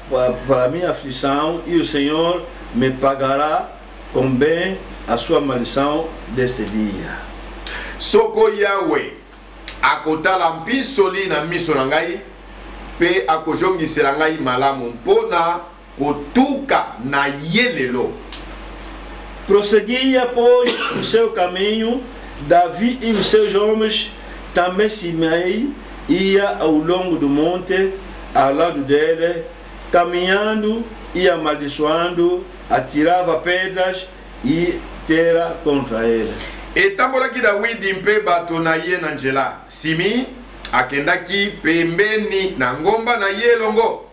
para a minha aflição e o Senhor me pagará com bem a sua maldição deste dia. Soko Yawe akotala mpisoli na miso na ngai pe akojongisela ngai malamu mpona kotuka na yelelo. Prosseguia, pois, o seu caminho, Davi e os seus homens, também Simei ia ao longo do monte, ao lado dele, caminhando e amaldiçoando, atirava pedras e terra contra ele. Etambolaki Dawidi mpe bato na ye na nzela. Simi akendaki pembeni na ngomba na ye longo.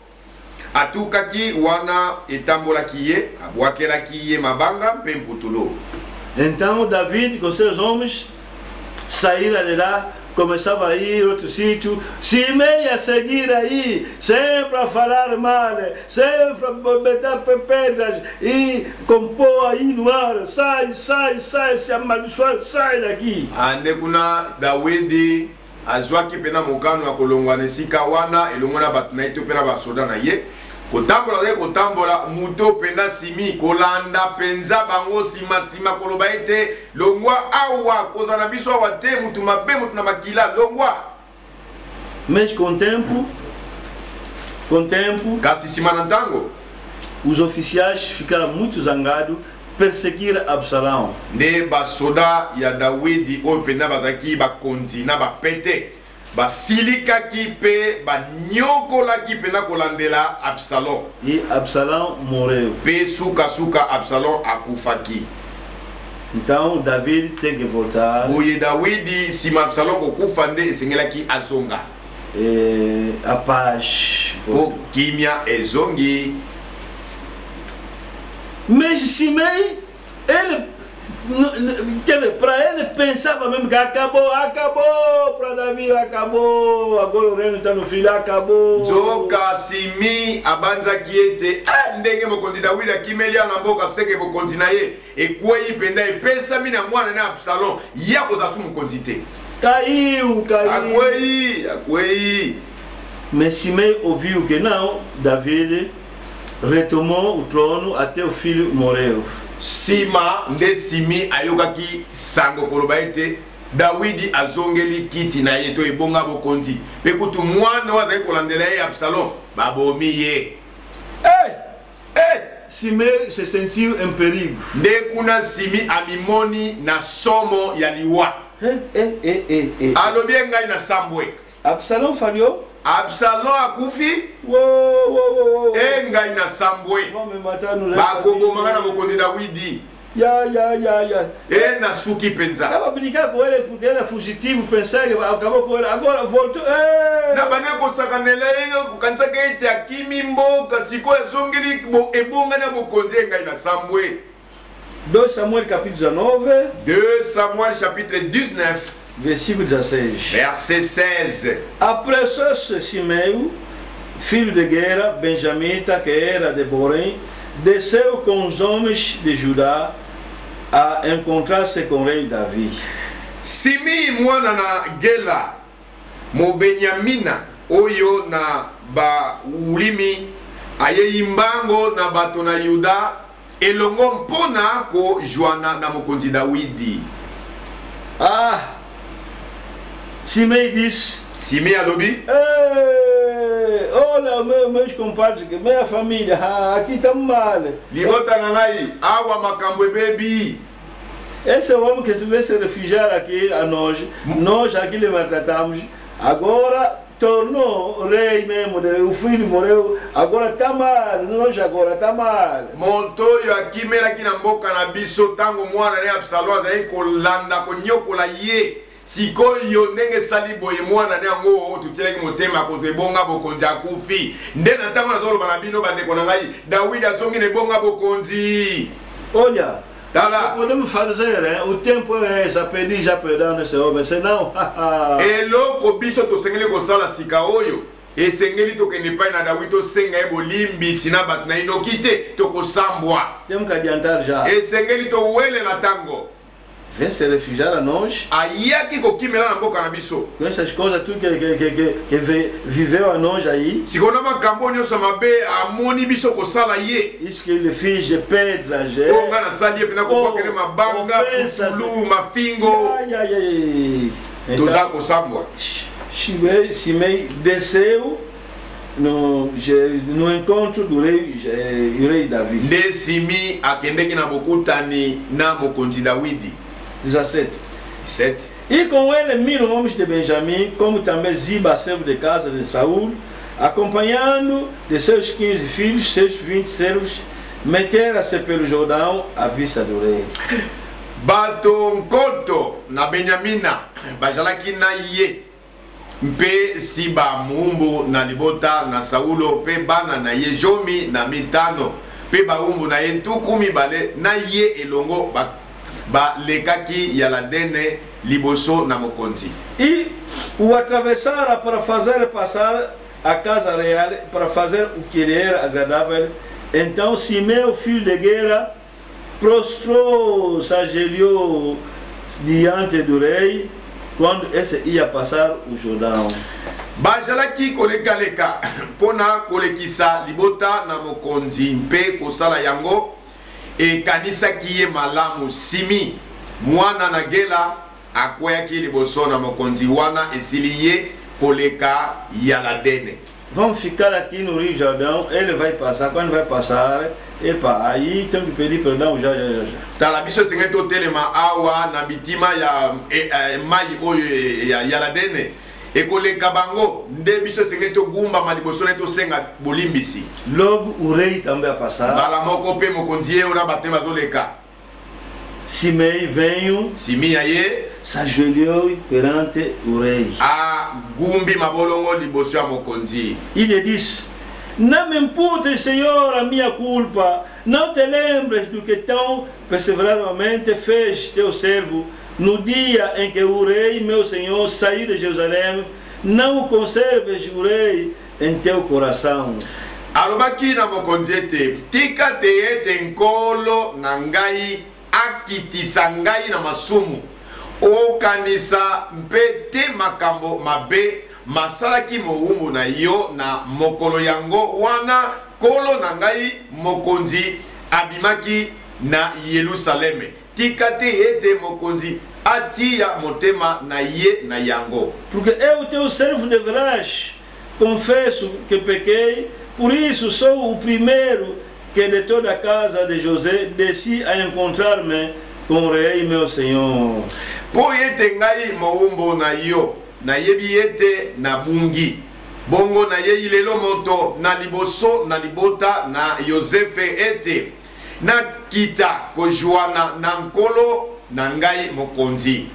Atukaki wana etambolaki ye, abwakelaki ye mabanga mpe mputulo. Então David com seus homens saíram de lá, começava a ir a outro sítio, Simei a seguir aí, sempre a falar mal, sempre a botar pedras e compor aí no ar, sai, se amaldiçoar, sai daqui. Ande kuna Dawidi azwaki pena mokano ya kolongwa na esika wana elongo na bato na ye to pena basoda na ye kotambola muto pena simi kolanda penza bango sima koloba ete longwa awa kozana biso awa te mutu mabe mutu na makila longwa. Mas com tempo kasi sima na ntango os oficiais ficaram muito zangados, perseguiram Absalão. Nde basoda ya Dawidi oyo pena bazaki bakonzi na bapete basilikaki pe banyokolaki pena kolandela Absalom. E Absalão morreu. Pe suka Absalom akufaki. Então David tem que voltar. Boye Dawidi sima Absalom kokufa nde esengelaki azonga. A paz po kimia ezongi. Mais Simei, para ele pensava mesmo que acabou para Davi, acabou, agora o reino está no filho, acabou. Nzoka Simi abanza kiete ndenge mokonzi Dawidi akimelia na mboka seke mokonzi na ye ekwei penda epesa mina mwana na Absalom ya kozasu mokonzi te. Caiu. Akwei. Mais Simei ouviu que não, David retomou o trono até o filho morreu. Sima nde Simi ayokaki sango koloba ete Dawidi azongeli kiti na ye to ebonga bokonzi pe kutu mwana wazali kolandela ye Absalom babomi ye. Simei se sentiu em perigo. Nde kuna Simi amimoni na somo ya liwa. Alobi ngai na sambwe. Absalom falhou. Absalom akufi. Ngai na sambwe. Bakobomanga na mokonzi Dawidi. Na suki penza. Estava brincando com ele porque ele é fugitivo, pensar que acabou com ele, agora voltou. Na banana kosakanela ele kukanisa kete akimi mboka siko ezongeli ebonga na mokonzi ngai na sambwe. 2 Samuel capítulo 19. 2 Samuel chapitre 19. Versículo 16. Verset 16. Apressou-se Simei, filho de Gera, benjamita, que era de Borém, desceu com os homens de Judá a encontrar-se com o rei Davi. Simi mwana na Gela, mo Benyamina, oyo na ba ulimi, aye imbango na bato na Yuda, elongo mpona ko joana na mokonzi Dawidi. Simei disse: Simei alobi, olha, meus compadres, minha família, aqui está mal. Libota nanai, awa makambo bebi. Esse é o homem que se veio se refugiar aqui a nós aqui lhe maltratamos, agora tornou rei mesmo, o filho morreu, agora está mal, nós agora está mal. Montoyo aqui mela aqui na boca na biso, tango mwana ne Absalom aí kolanda konyokola ye. Sikoyo ndenge sali boye mwana ne ngo tuteleki motema kozwe bonga bokonzi akufi. Nde na tango na zolo bana bino bande konangai Dawidi azongi ne bonga bokonzi. Olha, Tala. Podemos fazer, o tempo é essa, pedir já perdão nesse homem, senão... Eloko biso tosengeli kosala sika oyo. Esengeli tokende pai na Dawidi tosenga ebo limbi sina bat na inokite tokosambwa. Temos que adiantar já. Esengeli towele na tango. Vem se refugiar a nós. Ayaki kokimela na mboka na biso. Com essas coisas, tudo que viveu a nós aí. Si kona makambo nyonso mabe amoni biso kosala ye. Isso que ele fez de pedras. Onga na sali pena kopakele mabanga, pulu, mafingo. Toza kosambwa. Simei desceu no encontro do rei Davi. Nde Simi akendeki na bokutani na mokonzi Dawidi. 17. E com ele 1000 homens de Benjamim, como também Ziba, servo de casa de Saul, acompanhando de seus 15 filhos, seus 20 servos, meteram-se pelo Jordão à vista do rei. Batonkoto na Benjamina, bajalaki na ye. Mpe Siba mumbu na libota na Saulo, pe bana na ye jomi na mitano, pe baumbu na ye tukumi bale na ye elongo ba lekaki ya la dene liboso na mokonzi. E o atravessaram para fazer passar a casa real, para fazer o que lhe era agradável. Então Simei, filho de Gera, prostrou-se, ajoelhou diante do rei quando esse ia passar o Jordão. Bajalaki koleka pona kolekisa libota na mokonzi mpe kosala yango e kanisa kiye malamu. Simi mwana na Gela akweyaki liboso na mokonzi wana esili ye koleka ya la dene. Vamos ficar aqui no Rio Jordão, ele vai passar, quando vai passar, epa, aí tem que pedir perdão já. Tala biso sengeto telema awa na bitima ya mai oyo ya la dene. Ekoleka bango nde biso sengeto gumba maliboso neto senga bolimbisi. Logo o rei também a passar. Bala moko pe mokonzi ona batemba zoleka. Simei veio, Simi aye s'ajoelhou perante o rei. A gumbi mabolongo liboso ya mokonzi. Il lui disse: Não me imputes, Senhor, a minha culpa. Não te lembres do que tão perseverantemente fez teu servo no dia em que o rei, meu Senhor, saiu de Jerusalém. Não o conserves, o rei, em teu coração. Alobaki na mokonzi ete tika te ete nkolo na ngai akitisa ngai na masumu okanisa mpe te makambo mabe masalaki mowumbu na yo na mokolo yango wana kolo na ngai mokonzi abimaki na Yerusaleme. Tika te ete mokonzi atia motema na ye na yango. Porque eu, teu servo, deverás, confesso que pequei. Por isso sou o primeiro que de toda a casa de José desci a encontrar-me com o rei meu senhor. Po yete ngai moumbo na yo, na yebi yete na bungi. Bongo na ye ilelo moto na liboso na libota na Yosefe ete. Na kita kojuana na nkolo na ngai mokonzi.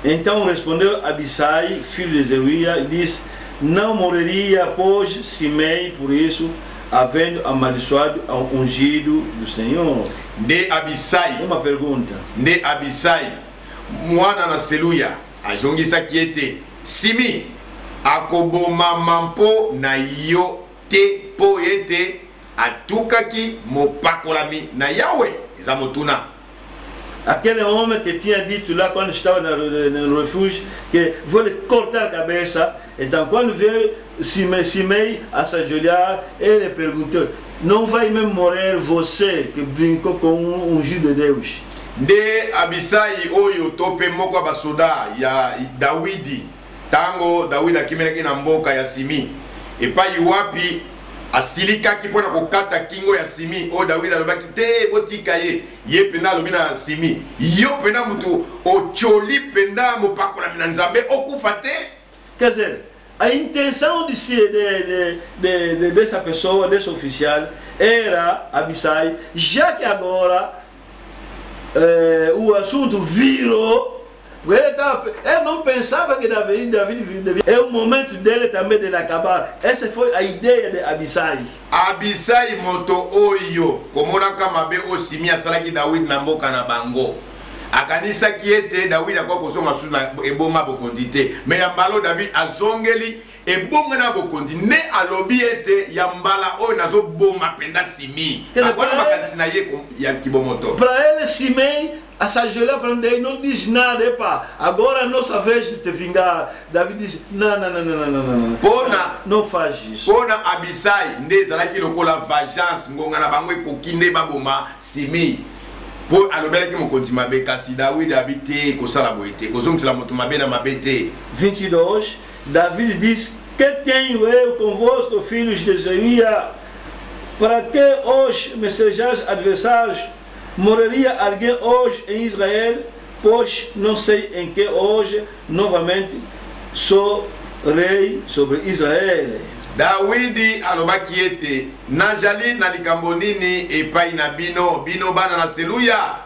Então respondeu Abisai, filho de Zeruia, e disse: não morreria, pois Simei, por isso, havendo amaldiçoado ao ungido do Senhor. De Abisai. Uma pergunta. De Abisai, mwana na Seluya, ajongisa kiete, Simi, akoboma mampo na yo te po ete, atukaki mopakolami na Yahweh, Zamotuna. Aquele homem que tinha dito lá quando estava no refúgio que vou lhe cortar a cabeça. Então quando veio Simei a se ajoelhar, ele perguntou: não vai mesmo morrer você que brincou com um ungido de Deus? De Abisai oyo tope moko basoda ya Dawidi tango Dawidi akimeleki na mboka ya Simi epai wapi asilika kipona kokata kingo ya Simi o Dawidi alobaki te botika ye ye penda alobi na Simi yo penda mutu ocholi penda mopakola na Nzambe okufa te. Quer dizer, a intenção dessa pessoa, desse oficial, era Abisai, já que agora o assunto virou. Ele não pensava que Davi devia. É o momento dele também de acabar. Essa foi a ideia de Abisai. Abisai moto oyo komona kama be osimi asalaki David na mboka na bango. Akanisa kiete David akwa kosonga suna eboma bokondi te. Mais yambalo David azongeli ebonga na bokondi ne alobi ete yambala oyo nazo boma penda Simi. Akona makanisi na ye ya kibomoto. Para ele Simei a se ajoelhar para ele não diz nada, epa, agora é nossa vez de te vingar. Davi disse: não. Não faz isso. Pona Abisai ndezalaki lokola vengeance ngonga na bango ekokinde baboma Simi. Po alobelaki mokonzi mabe kasi David habite kosala boite kozongisela moto mabe na mabe te. 22. David disse: que tenho eu convosco, filhos de Zeruia, para que hoje me sejais adversários? Morreria alguém hoje em Israel, pois não sei em que hoje novamente sou rei sobre Israel. Dawidi alobaki ete najali na likambo nini epai na bino bana na Seluya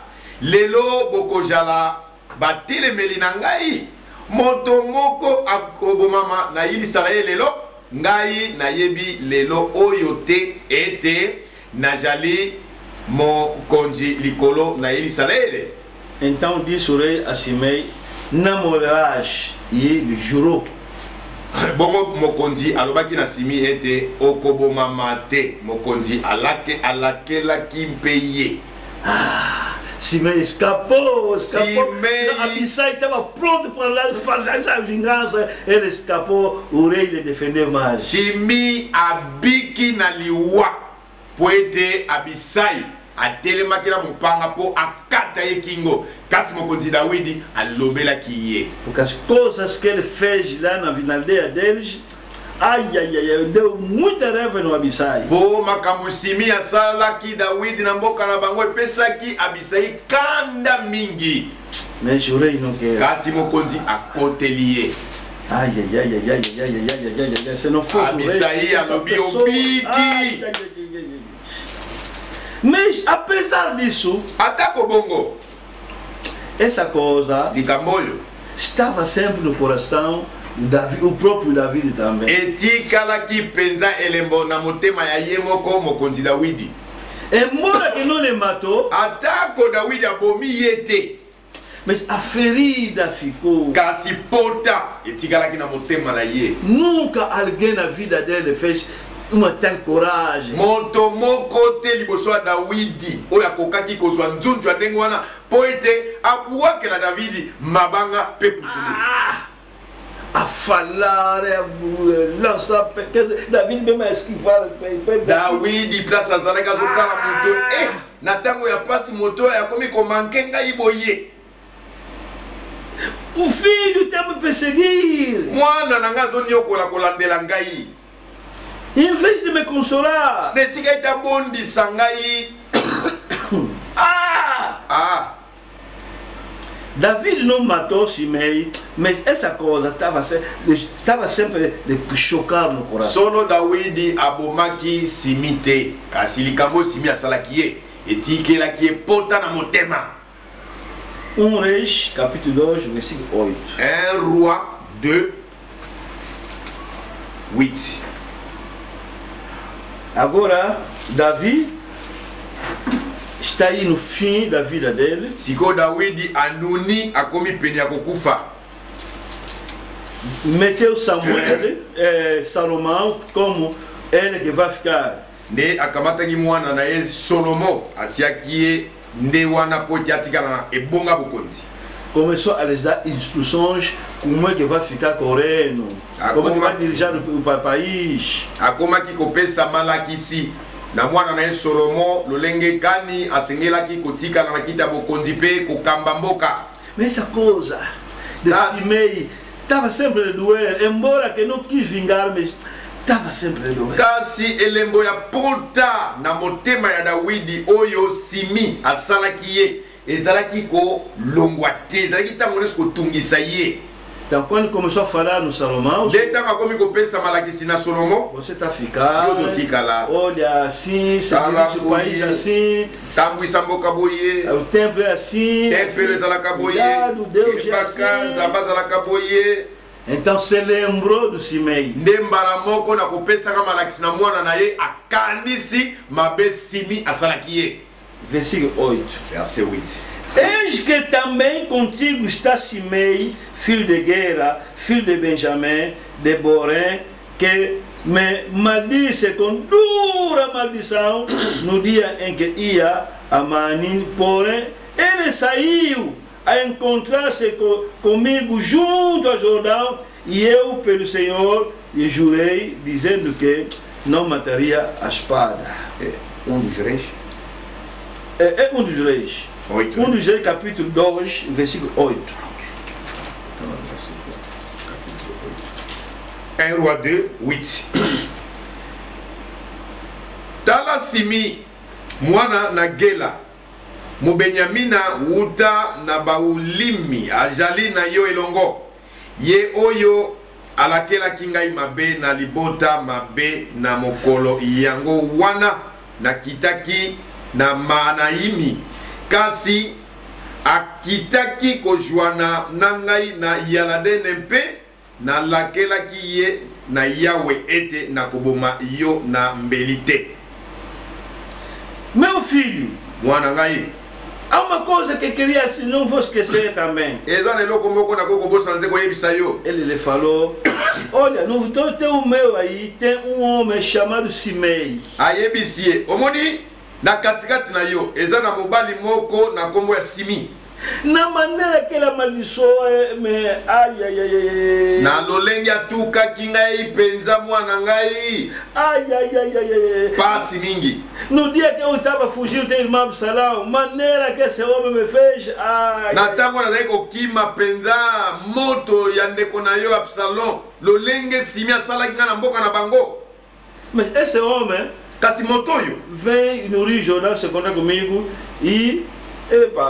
lelo bokozala batelemeli na ngai moto moko akobomama na Israel lelo ngai nayebi lelo oyo te ete najali mokonzi likolo na Israel. Então disse o rei a Simei: não morrerás, e ele jurou. Bongo mokonzi alobaki na Simi ete okobomama te. Mokonzi alakelaki mpe ye. Simei escapou. Abisai estava pronto para fazer essa vingança. Ele escapou, o rei lhe defendeu mais. Simi abiki na liwa poete Abisai atelemaki na mopanga po akata ye kingo kasi mokonzi Dawidi alobelaki ye. Porque as coisas que ele fez lá na aldeia deles, deu muita raiva no Abisai. Po makambo Simi asalaki Dawidi na mboka na bango epesaki Abisai kanda mingi. Mas o rei não quer. Kasi mokonzi akoteli ye. Se não fosse Abisai alobi obiki. Mas apesar disso, atako bongo essa coisa likamboyo estava sempre no coração David, o próprio David também. etikalaki penza elembo na motema ya ye moko mokonzi Dawidi. Embora que não lhe matou, atako Dawidi abomi ye te, mas a ferida ficou. kasi pota etikalaki na motema na ye. Nunca alguém na vida dele fez uma telle coragem. moto moko te liboso ya Dawidi oyo akokaki kozwa nzunzu ya ndenge wana po ete abwakela Davidi mabanga mpe putulu. A falar, lançar, David mesmo a esquivar. Dawidi place azalaki azotala moto na ntango ya pasi moto yakomi komanke ngai boye. O filho tem me perseguir. mwana na ngai azoniokola kolandela ngai. Em vez de me consolar, na esika ete abondisa ngai. David não matou Simei, mas essa coisa estava sempre de chocar no coração. Solo Dawidi abomaki Simi te, kasi likambo Simi asalaki ye etikelaki ye pota na motema. 1 Reis, capítulo 2, versículo 8. 1 Roi 2, 8. Agora, Davi está aí no fim da vida dele. Siko Dawidi anuni akomi peni ya kokufa. Meteu Salomão como ele que vai ficar. Nde akamataki mwana na ye Solomo atiaki ye nde wana poti atikala na ebonga bokonzi. Começou a lhes dar instruções como é que vai ficar com o reino, como é que vai dirigir o país. Akomaki kopesa malakisi na mwana na ye Solomo lolenge kani asengelaki kotikala na kiti ya bokonzi pe kokamba mboka. Mas essa coisa de Simei estava sempre a doer, embora que não quis vingar, mas estava sempre a doer. Kasi elembo ya pota na motema ya Dawidi oyo Simi asalaki ye ezalaki ko longwa te, ezalaki ntango nyonso kotungisa ye. Então, quando começou a falar no Salomão, nde ntango akomi kopesa malakisi na Solomo, você está ficando, olha assim, se dirige o país assim, tambwisa mboka boye, o templo é assim, tempelo ezalaka boye, Deus é assim. nzambe azalaka boye. Então se lembrou do Simei. Nde mbala moko na kopesaka malakisi na mwana na ye akanisi mabe Simi asalaki ye. Versículo 8. Verset 8. Eis que também contigo está Simei, filho de Gera, filho de Benjamim, de Borém, que me maldisse com dura maldição no dia em que ia a Manim, porém ele saiu a encontrar-se comigo junto a Jordão, e eu, pelo Senhor, lhe jurei, dizendo que não mataria a espada. É um dos reis? É um dos reis. 8. 1 dos Reis, capítulo 2, versículo 8. Então, capítulo 8. 1 Roi 2, 8. Tala Simi, mwana na Gela, Mubenyamina wuta na baulimi, ajali na yo elongo. Ye oyo alakela kingai mabe na libota mabe na mokolo yango wana na kitaki na Manaimi. Kasi akitaki kojuana nangai na yaladene mpe na lakelaki ye na Yawe ete na koboma yo na mbelite. Meu filho, mwana ngai, há uma coisa que queria, não vou esquecer também. Ele lhe falou: olha, no teu meu aí tem homem chamado Simei. Na katikati na yo eza na mobali moko na kombo ya Simi. Na maneira que ele amaldiçoou na lolenge atuka kingai penza mwana ngai. Pasi mingi. No dia que eu estava fugindo, tem irmão Absalão, maneira que esse homem me fez. Na tango na zaiko kima penza moto ya ndeko na yo Absalom. Lolenge Simi asala kinga na mboka na bango. Mas esse homem vem no Rio Jordão se encontrar comigo e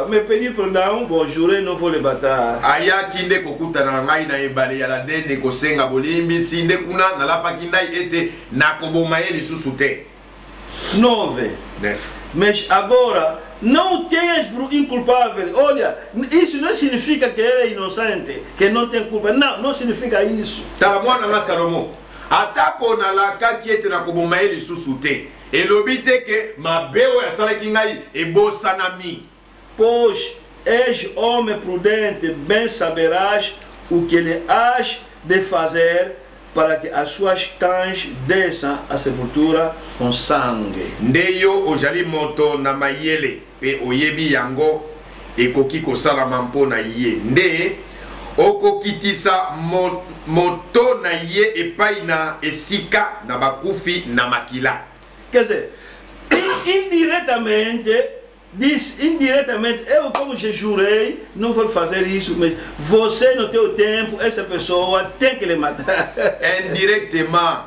me pedi perdão, bon, jurei não vou lhe bater. Aya kinde kokuta na ngai na ebale ya la dene kosenga bolimbi sinde kuna na lapa kindai ete na koboma ele lisusu te. 9. Mas agora não tens por inculpável. Olha, isso não significa que ele é inocente, que não tem culpa. Não, não significa isso. Tala mwana nga Salomo. Atako na laka kiete na koboma ye lisusu te. Elobi te ke mabe oyo asalaki ngai ebosana mi. Pois és homem prudente, bem saberás o que ele has de fazer para que as suas cães desçam à sepultura com sangue. Ndeyo ojali moto na mayele pe oyebi yango ekoki kosalama mpona ye. Nde okokitisa moto na ye epai na esika na bakufi na makila. Quer dizer, indiretamente, eu como je jurei, não vou fazer isso, mas você no teu tempo, essa pessoa tem que lhe matar. Indirectement,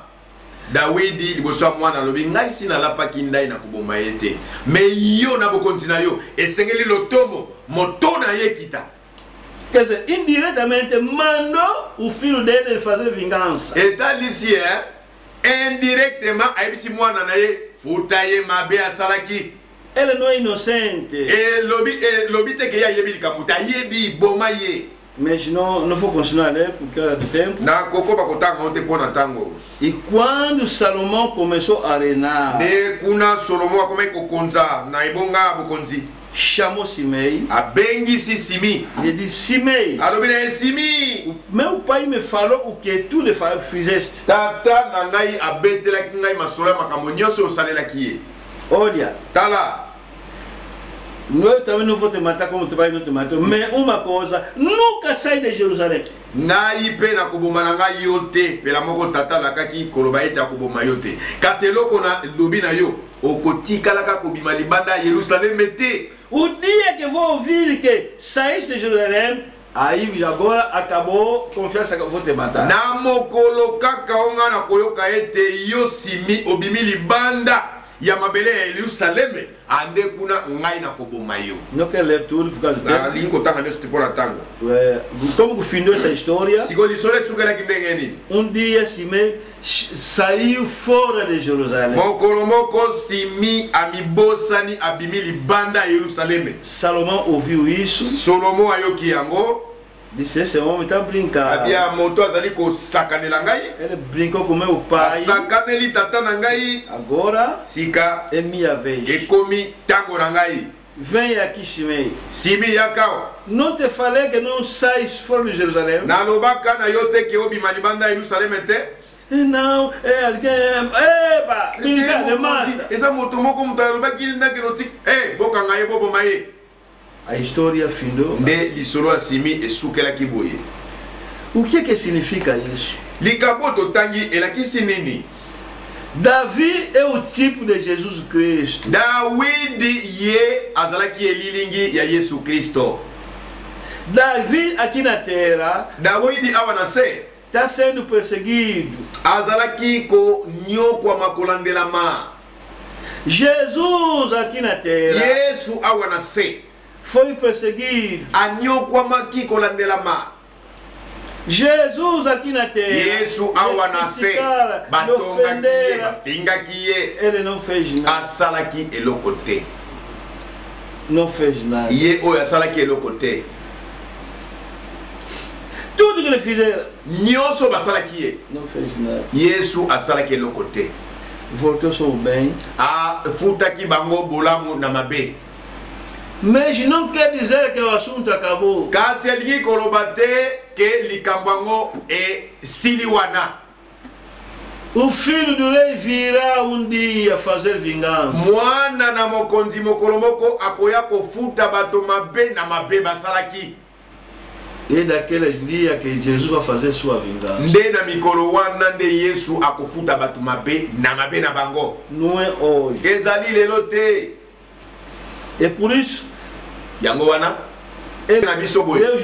Dawidi liboso ya mwana lobi ngai sina lapaki ndai na kuboma ye te. Me yo na bokontina yo esengeli lotomo moto na ye kita. Quer dizer, indiretamente mandou o filho dele fazer vingança. Etalisi indirectement aibisi mwana na ye futa ye mabe asalaki. Ele não é inocente. Lobi te ke ya yebi likambuta yebi boma ye. Mas não vou continuar, né? Por causa do tempo. Na koko bakotanga onte pona tango. E quando Salomão começou a reinar, ne kuna Solomo akome kokonza na ibonga bokonzi. Chamou Simei. Abengisi Simi. Ele disse: Simei, alobina Simi. Meu pai me falou o que tu lhe fizeste. Tata na ngai abetela ngai masolo makambo nyonso osalelaki ye. Olha, tala. Eu também não vou te matar como teu pai não te matou. Mas uma coisa, nunca sai de Jerusalém. Ngai pe na kuboma na ngai yote. Pela moko tata la kaki koloba ete kuboma yote. Kasi loko na lobi na yo. Okotika la kakubima libanda Jerusalém mete. O dia que vou ouvir que saíste de Jerusalém, aí agora acabou, confiança que eu vou te matar. Na mokolo kaka onga na koyoka ete yo Simi obimi libanda. Yamabele ya Jerusalem ande kuna ngai na koboma yo. Não quero ler tudo por causa do tempo. Linko tanga nesse tipo de tango. Como que findou essa história? Dia Simei saiu fora de Jerusalém. Salomão ouviu isso. Salomão ayoki yango. Disse: esse homem está brincando. Ele brincou com meu pai. Agora é minha vez. Vem aqui, Simei. Não te falei que não sais fora de Jerusalém? Não, é alguém. Epa, me mata. A história findou. O que significa isso? Davi é o tipo de Jesus Cristo. Davi aqui na terra está sendo perseguido. Jesus aqui na terra foi perseguido. Jesus aqui na terra. Ele não fez nada. Não fez nada. Tudo que ele fizeram, não fez nada. Voltou só o bem. Mas não quer dizer que o assunto acabou. O filho do rei virá dia fazer vingança. É daqueles dias que Jesus vai fazer sua vingança. Não é hoje. É por isso Deus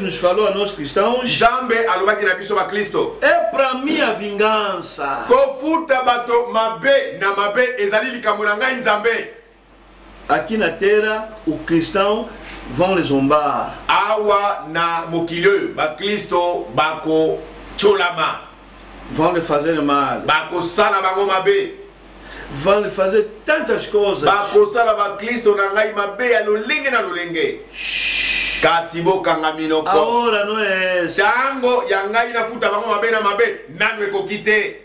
nos falou a nós cristãos: é para mim a vingança. Aqui na terra, o cristão vão lhe zombar. Vão lhe fazer mal. vão fazer tantas coisas. bakosala bakristo na ngai mabe ya lolenge na lolenge kasi bokanga minoko. A hora não é essa. Tango ya ngai nafuta bango mabe na mabe nanu ekoki te.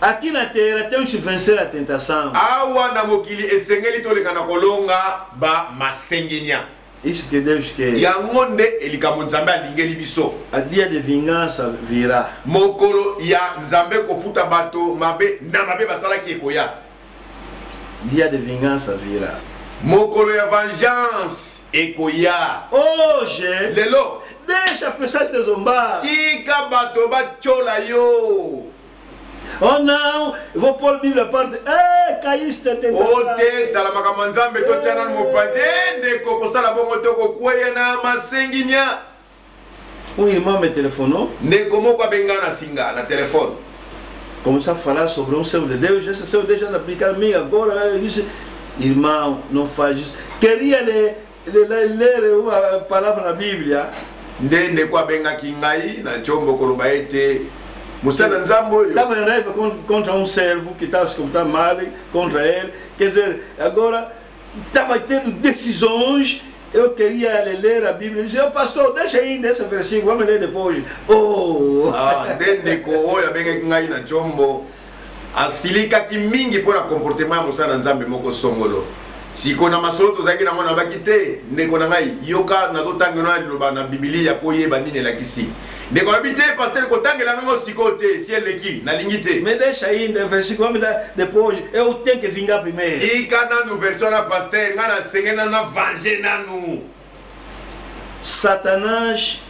Aqui na terra temos que vencer a tentação. Awa na mokili esengeli toleka na kolonga ba masenginya. Isso que Deus quer. Yango nde elikambo nzambe alingeli biso. A dia de vingança virá. Mokolo ya nzambe kofuta bato mabe na mabe basalaki ekoya. Dia de vingança virá. Mokolo ya vengeance ekoya. Hoje, Lelo deixa as pessoas te zombar. tika bato bachola yo. Oh não, eu vou pôr a Bíblia à parte. Caíste a tentação. Ote talamaka manzambe to tiana mopatende kokosala bongo to kokweya na masenginya. Irmão me telefonou. Ndeko moko abenga na singa na telefone. Começou a falar sobre um servo de Deus. Esse servo de Deus já aplicar a mim agora. Eu disse, irmão, não faz isso. Queria ler uma palavra na Bíblia. Ndeko abenga kingai na chombo koloba ete musana nzambo yo. Estava em raiva contra um servo que estava se comportando mal contra ele. Quer dizer, agora estava tendo decisões. Eu queria ler a Bíblia. Ele disse, pastor, deixa aí nesse versículo, vamos ler depois. Oh! Ndeko oyo abenga kingai na chombo asilika kimingi pona comportement musana nzambe moko songolo. Siko na masolo tozaki na mona bakite ndeko na ngai yoka nazotangana liloba na Biblia po yeba nini lakisi. Ndeko na bite pasteur kotangela ngo siko te si eleki na lingite. Me deixa aí no versículo, vamos dar depois. Eu tenho que vingar primeiro. Ika na no version na pasteur ngana sengena na venger nanu. Satanás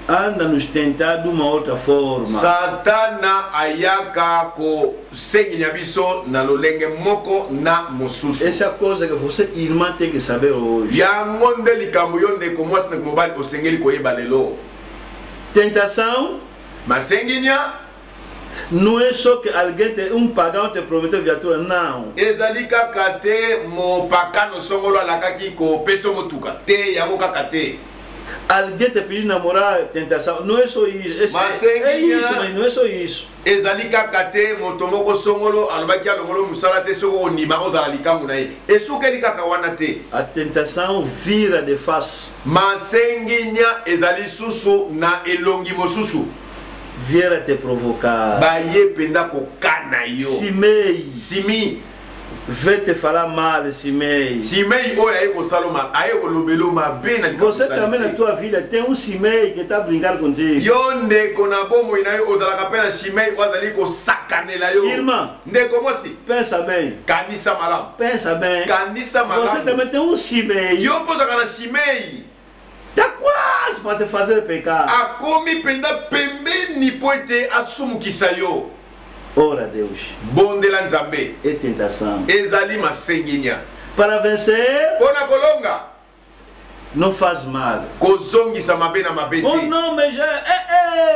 anda nos tentar de uma outra forma. Satana ayaka ko senginya biso na lolenge moko na mosusu. Essa é a coisa que você, irmã, tem que saber hoje. Yango nde likambo yo ndeko mwasi na mobali osengeli koyeba lelo. Tentação Masenginya não é só que alguém pagão te prometeu viatura, não. ezali kaka te mopakano songolo alakaki kopesa motuka te yango kaka te. Alguém te pediu namorar, tentação, não é só isso. É isso, mas não é só isso. ezali kaka te moto moko songolo alobaki alongolo musala te soko ondima ozala likambo na ye esukeli kaka wana te. A tentação vira de face. Masenginya ezali susu na elongi mosusu Viera te provocar. baye penda kokana yo. Simi Vê te falar mal, Simei. Simei oyo aye kosaloma aye kolobelo mabe na likambo. Você também na tua vida tem um Simei que está brincando contigo. Yo ndeko na bomo ina yo ozalaka pe na Simei ozali kosakanela yo. Irmã, ndeko mosi pensa bem. kanisa malamu. Pensa bem. Kanisa Você malamu. também tem um Simei. Yo pozaka na Simei Está quase para te fazer pecar. akomi penda pembeni po ete asumukisa yo. Ora Deus. Bondela nzambe É tentação. ezali masenginya Para vencer, pona kolonga não faz mal. kozongisa mabe na mabe Oh te. não, mas já.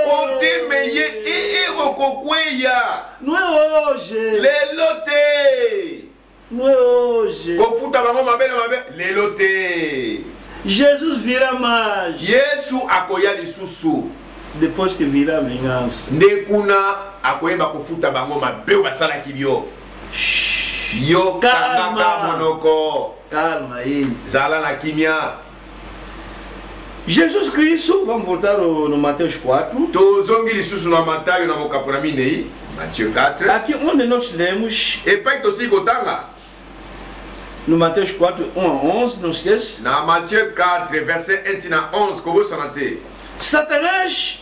Oteme ye okokweya Não é hoje. lelo te. Não é hoje. Kofuta bango mabe na mabe lelo te. Jesus virá mais. Yesu akoya lisusu Depois que virá a vingança. nde kuna akoyeba kofuta bango mabe oyo basalaki yo. Yo kangaka monoko Calma aí. zala na kimia. Jesus Cristo, vamos voltar no Mateus 4. Tozongi lisusu na Matayo na mokapo na minei Matthieu 4 Aqui onde nós lemos, epai tosi kotanga no Mateus 4, 1 a 11, não esquece. na Matthieu 4 verset 1 na 11 kobosana te. Satanás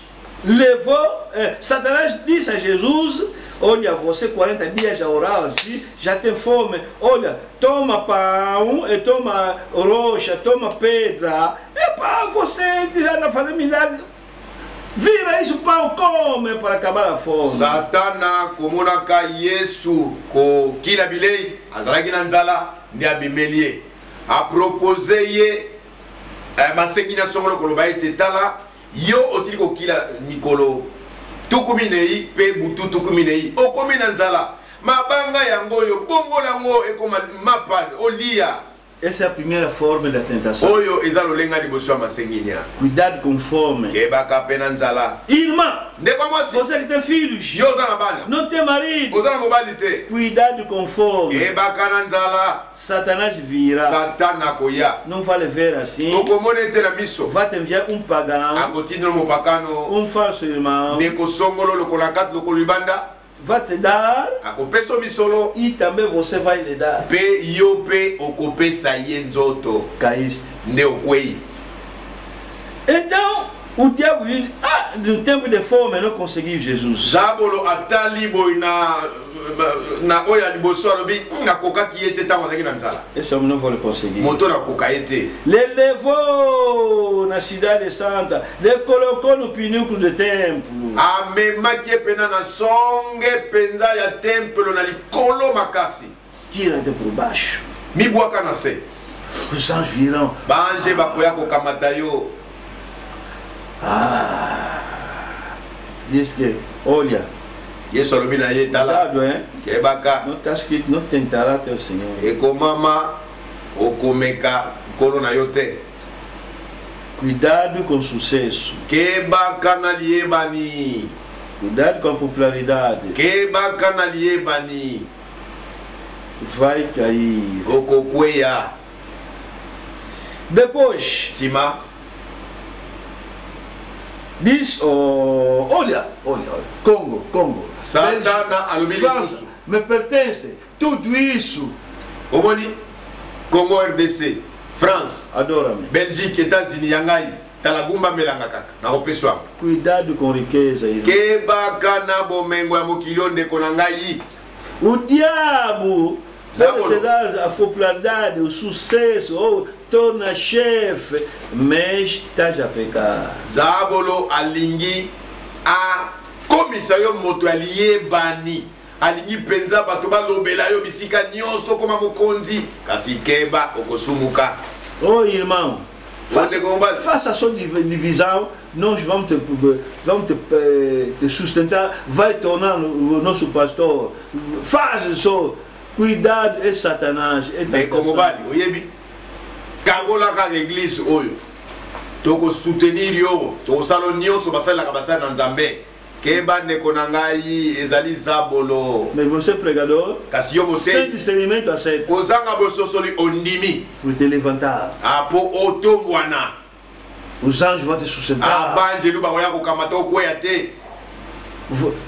disse a Jesus, olha, você 40 dias já orava, já tem fome, olha, toma pão, e toma rocha, toma pedra, você já fazer milagre, vira isso pão, come para acabar a fome. Satana komonaka Yesu ko kila bilei azalaki na nzala ndi abimeli ye apropose ye masenginya songolo koloba ete tala yo osili kokila mikolo tukuminei pe butu tukuminei okomi na nzala mabanga yango yo bongo nango ekoma mapa olia Essa é a primeira forma da tentação. Oyo eza lolenga liboso ya masenginya. Cuidado conforme. Kebaka pena nzala. Irmã, Ndeko mwasi. você que tem filhos, Yo oza na bana. não tem marido, Oza na mobali te. cuidado conforme. Kebaka na nzala. Satanás virá. Satana koya. Não vale ver assim. Tokomone te na miso. Vai te enviar pagão, Akotindelo mopakano. falso irmão. Neko songolo lokola kat lokolo libanda. Vai te dar Akopesa misolo. e também você vai lhe dar. Pe yo pe okopesa ye nzoto. Caíste. Nde okwei. Então, o diabo viu, no tempo de fome não conseguiu Jesus. Zabolo atali boy na oya liboso alobi nakokaki ye te ntango azalaki na nzala. Esse homem não vai conseguir. Moto nakoka ye te. Le levou na cidade santa, le colocou no pináculo do templo. Amemaki ye pena na songe penza ya tempelo na likolo makasi. Tira-te por baixo. Mibwaka na se. Os anjos virão. Banje bakoya kokamata yo. Diz que, olha, Yesu alobi na ye tala. cuidado, hein? Kebaka Não está escrito, não tentará teu Senhor. ekomama okomeka nkolo na yo te. Cuidado com o sucesso. Kebaka na liyebani. Cuidado com a popularidade. Kebaka na liyebani. Vai cair. Okokweya. Depois, Sima. diz, olha, Congo. Satana alobi França, lisusu. me pertence. Tudo isso. Omoni Congo RDC, France, Adora-me. Belgique, États-Unis, yangai. Talagumba melanga kaka. Na opeswa. Cuidado com riqueza, irmão. Kebaka na bomengo ya mokili ndeko na ngai. O diabo pode te dar a popularidade, o sucesso, ou torna chefe, mas está já a pecar. Zabolo alingi a komisa yo moto aliyebani. Alingi penza bato balobela yo bisika nyonso koma mokonzi. Kasi keba okosumuka. Oh irmão, Você combate. faça a sua divisão, nós vamos te sustentar, vai tornar o nosso pastor. Faz isso, cuidado, é Satanás. É Mais como bali, oyebi. Kangola ka église oyo. Toko soutenir yo, toko salo nyonso basala ka basala na Nzambe. Keba ndeko na ngai ezali zabolo. Mais você pregador, Kasi yo sem bote. discernimento aceita Kozanga bososoli ondimi. por te levantar. Apo otombwana. Os anjos vão te sustentar. Abanjelu bakoya kokamata okweya te.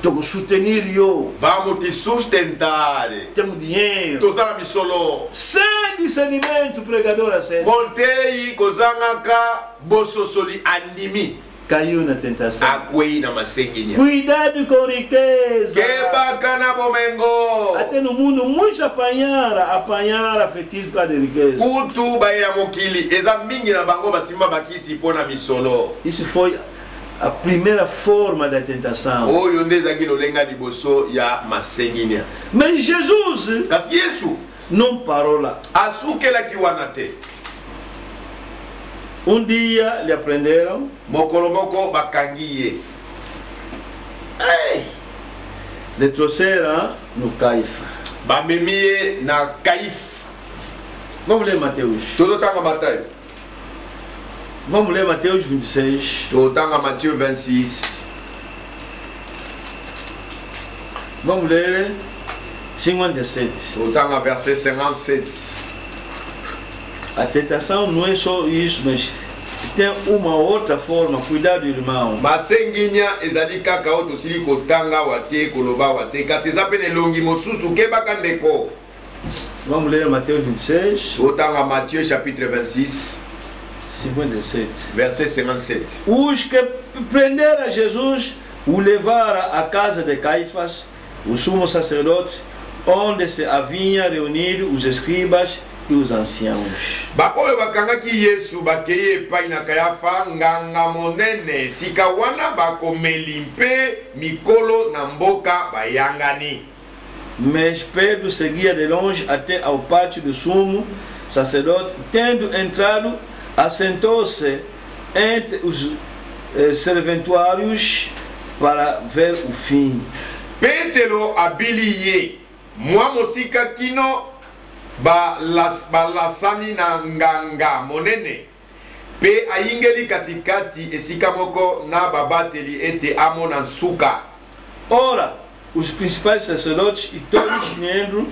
Te soutenir yo. Vamos te sustentar. Temos dinheiro. Tozala misolo. Sem discernimento, pregador aceita. Montei kozanga ka bososoli andimi. Caiu na tentação. Akwei na masenginya. Cuidado com riqueza. Kebaka na bomengo. Até no mundo, muitos apanharam afetivos por causa de riqueza. Kutu baya mokili. Eza mingi na bango basimba bakisi pona misolo. Isso foi a primeira forma da tentação. Oyo nde ezangi lolenga liboso ya masenginya. Mas Jesus Kasi Yesu não parou lá. asukelaki wana te. Um dia lhe aprenderam. Mokolo moko bakangi ye. Lhe trouxeram no Caifa. Bamemi ye na Kaif. Vamos ler Mateus. Tozotanga Matayo. Vamos ler Mateus 26. Tozotanga Matthieu 26. Vamos ler 57. Tozotanga verset 57. A tentação não é só isso, mas tem uma outra forma. Cuidado, irmão. Masenginya ezali kaka oyo tosili kotanga wate koloba wate kasi eza pene elongi mosusu kebaka ndeko. Vamos ler Mateus 26, Tozotanga Matthieu chapitre 26 57. verset 57. Os que prenderam Jesus o levaram à casa de Caifás, o sumo sacerdote, onde se haviam reunido os escribas e os anciãos. Baoyo bakangaki Yesu bakeye epai na Kayafa nganga monene sika wana bakomeli mpe mikolo na mboka bayangani. Mas Pedro seguia de longe até ao pátio do sumo sacerdote. Tendo entrado, assentou-se entre os serventuários para ver o fim. Petelo abili ye mwa mosika kino balasani na nganga monene pe ayingeli katikati esika moko na babateli ete amona nsuka. Ora, os principais sacerdotes e todos os membros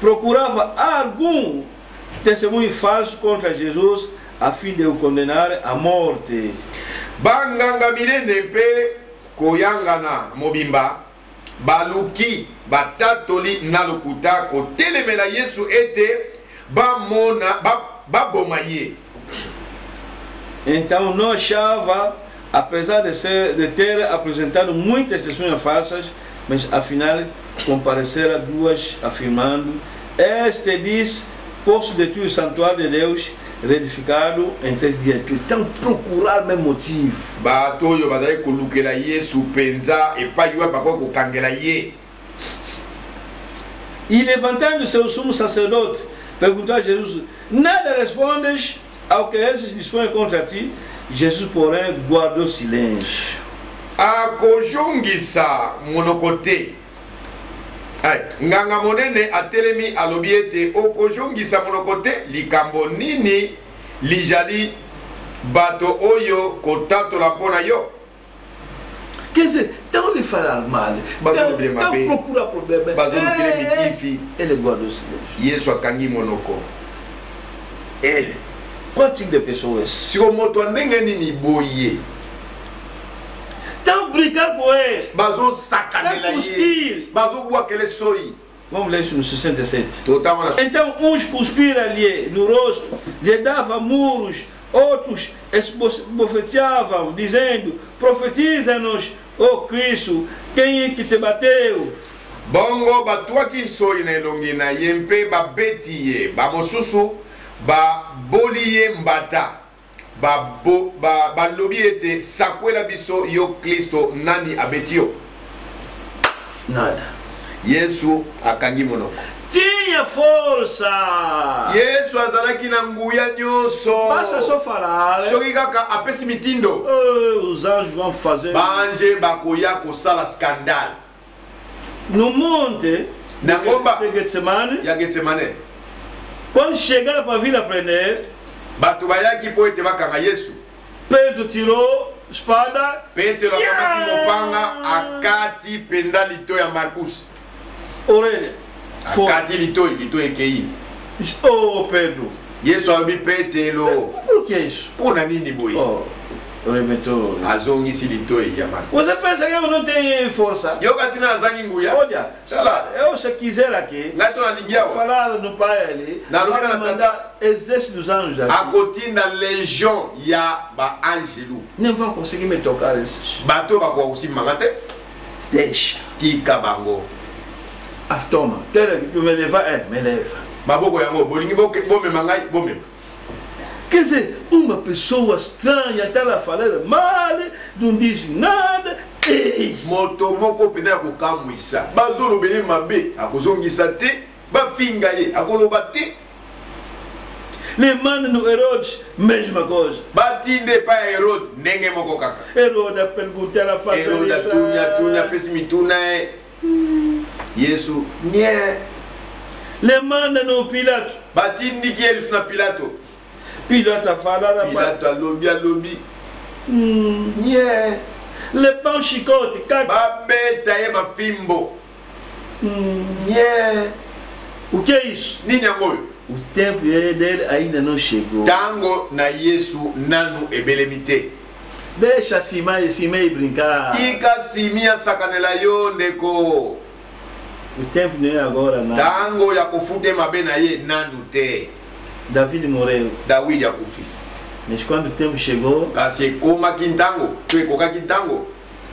procuravam algum testemunho falso contra Jesus a fim de o condenar à morte. Banganga minene pe koyangana mobimba baluki batatoli na lokuta kotelemela Yesu ete bamona baboma ye. Então não achava, apesar de ter apresentado muitas testemunhas falsas, mas afinal compareceram duas afirmando: este diz, posso destruir o santuário de Deus reedificado em 3 dias. Que estão procurando mesmo motivo. Batoyo bazali kolukela Yesu penza epai wa bakoko kangela ye. E levantando-se o sumo sacerdote, perguntou a Jesus: nada respondes ao que esses dispõem contra ti? Jesus, porém, guardou silêncio. Akojongisa monokote. Ay, nganga monene atelemi alobi ete okojongisa monokote likambo nini lijali bato oyo kotatola mpona yo. Quer dizer, então ele falar mal, então procura problema. Ele guardou silêncio. Yesu akangi monoko. Qual tipo de pessoas? Se o moto andenge nini boye. Então brigar com ele. Bazo sacanela ye. Bazo boa aquele soi. Vamos ler isso no 67. Então uns cuspiram ali no rosto, lhe davam muros, outros esbofeteavam, dizendo: profetiza-nos, ó Cristo, quem é que te bateu? Bongo batua ki soi na elongi na yempe babeti ye, bamosusu baboli ye mbata. Balobi ete sakwela biso yo Kristo nani abetio. Nada. Yesu akangi monoko. Tinha força. Yesu azalaki na nguya nyonso. Basta só falar. Soki kaka apesi mitindo. Os anjos vão fazer. Banje bakoya kosala scandale. No monte na ngomba de Getsemane. Ya Getsemane. Quando chegaram para vir a prender, bato bayaki po ete bakanga Yesu. Pedro tirou espada. Petro akamati mopanga akati penda lito ya Marcus. Orelha. Akati lito ekei. Oh Pedro. Yesu alobi Petro. Por que isso? Pona nini boy? Oh. Remetou. Azongisi lito ya Marcus. Você pensa que eu não tenho força? Eu kasina nazangi nguya. Olha, eu se quiser aqui, falar no pai ali, para mandar exército dos anjos aqui. Akotinda legião ya ba angelu. Não vão conseguir me tocar esses. Bato bakwa kusimangate. Deixa. Tika bango. Ah, toma. Quer que tu me leva? Me leva. Maboko yango bolingi bome mangai bome. Quer dizer, uma pessoa estranha, até ela falar mal, não diz nada. Moto moko pena kukamwisa. Bazolo bene mabe, akozongisa te, bafinga ye, akoloba te. Le manda no Herodes, mesma coisa. Batinde pa Herodes, nenge moko kaka. Herodes perguntar a fazer. Herodes tunya pesimituna e. Yesu, nie. Le manda no Pilato. Batindi ki elis na Pilato. Pilato fala. Pilato alobi. Nie. Le pão chicote, cara. Babeta e bafimbo. Nie. O que é isso? Ninyangoyo. O tempo dele ainda não chegou. Tango na Yesu nanu ebelemite. Deixa Simei brincar. Kika simia sakanela yo ndeko. O tempo não é agora, não. Tango ya kufute mabe na ye nanu te. David morreu. David akufi. Mas quando o tempo chegou, kasi koma kintango, tu ekoka kintango.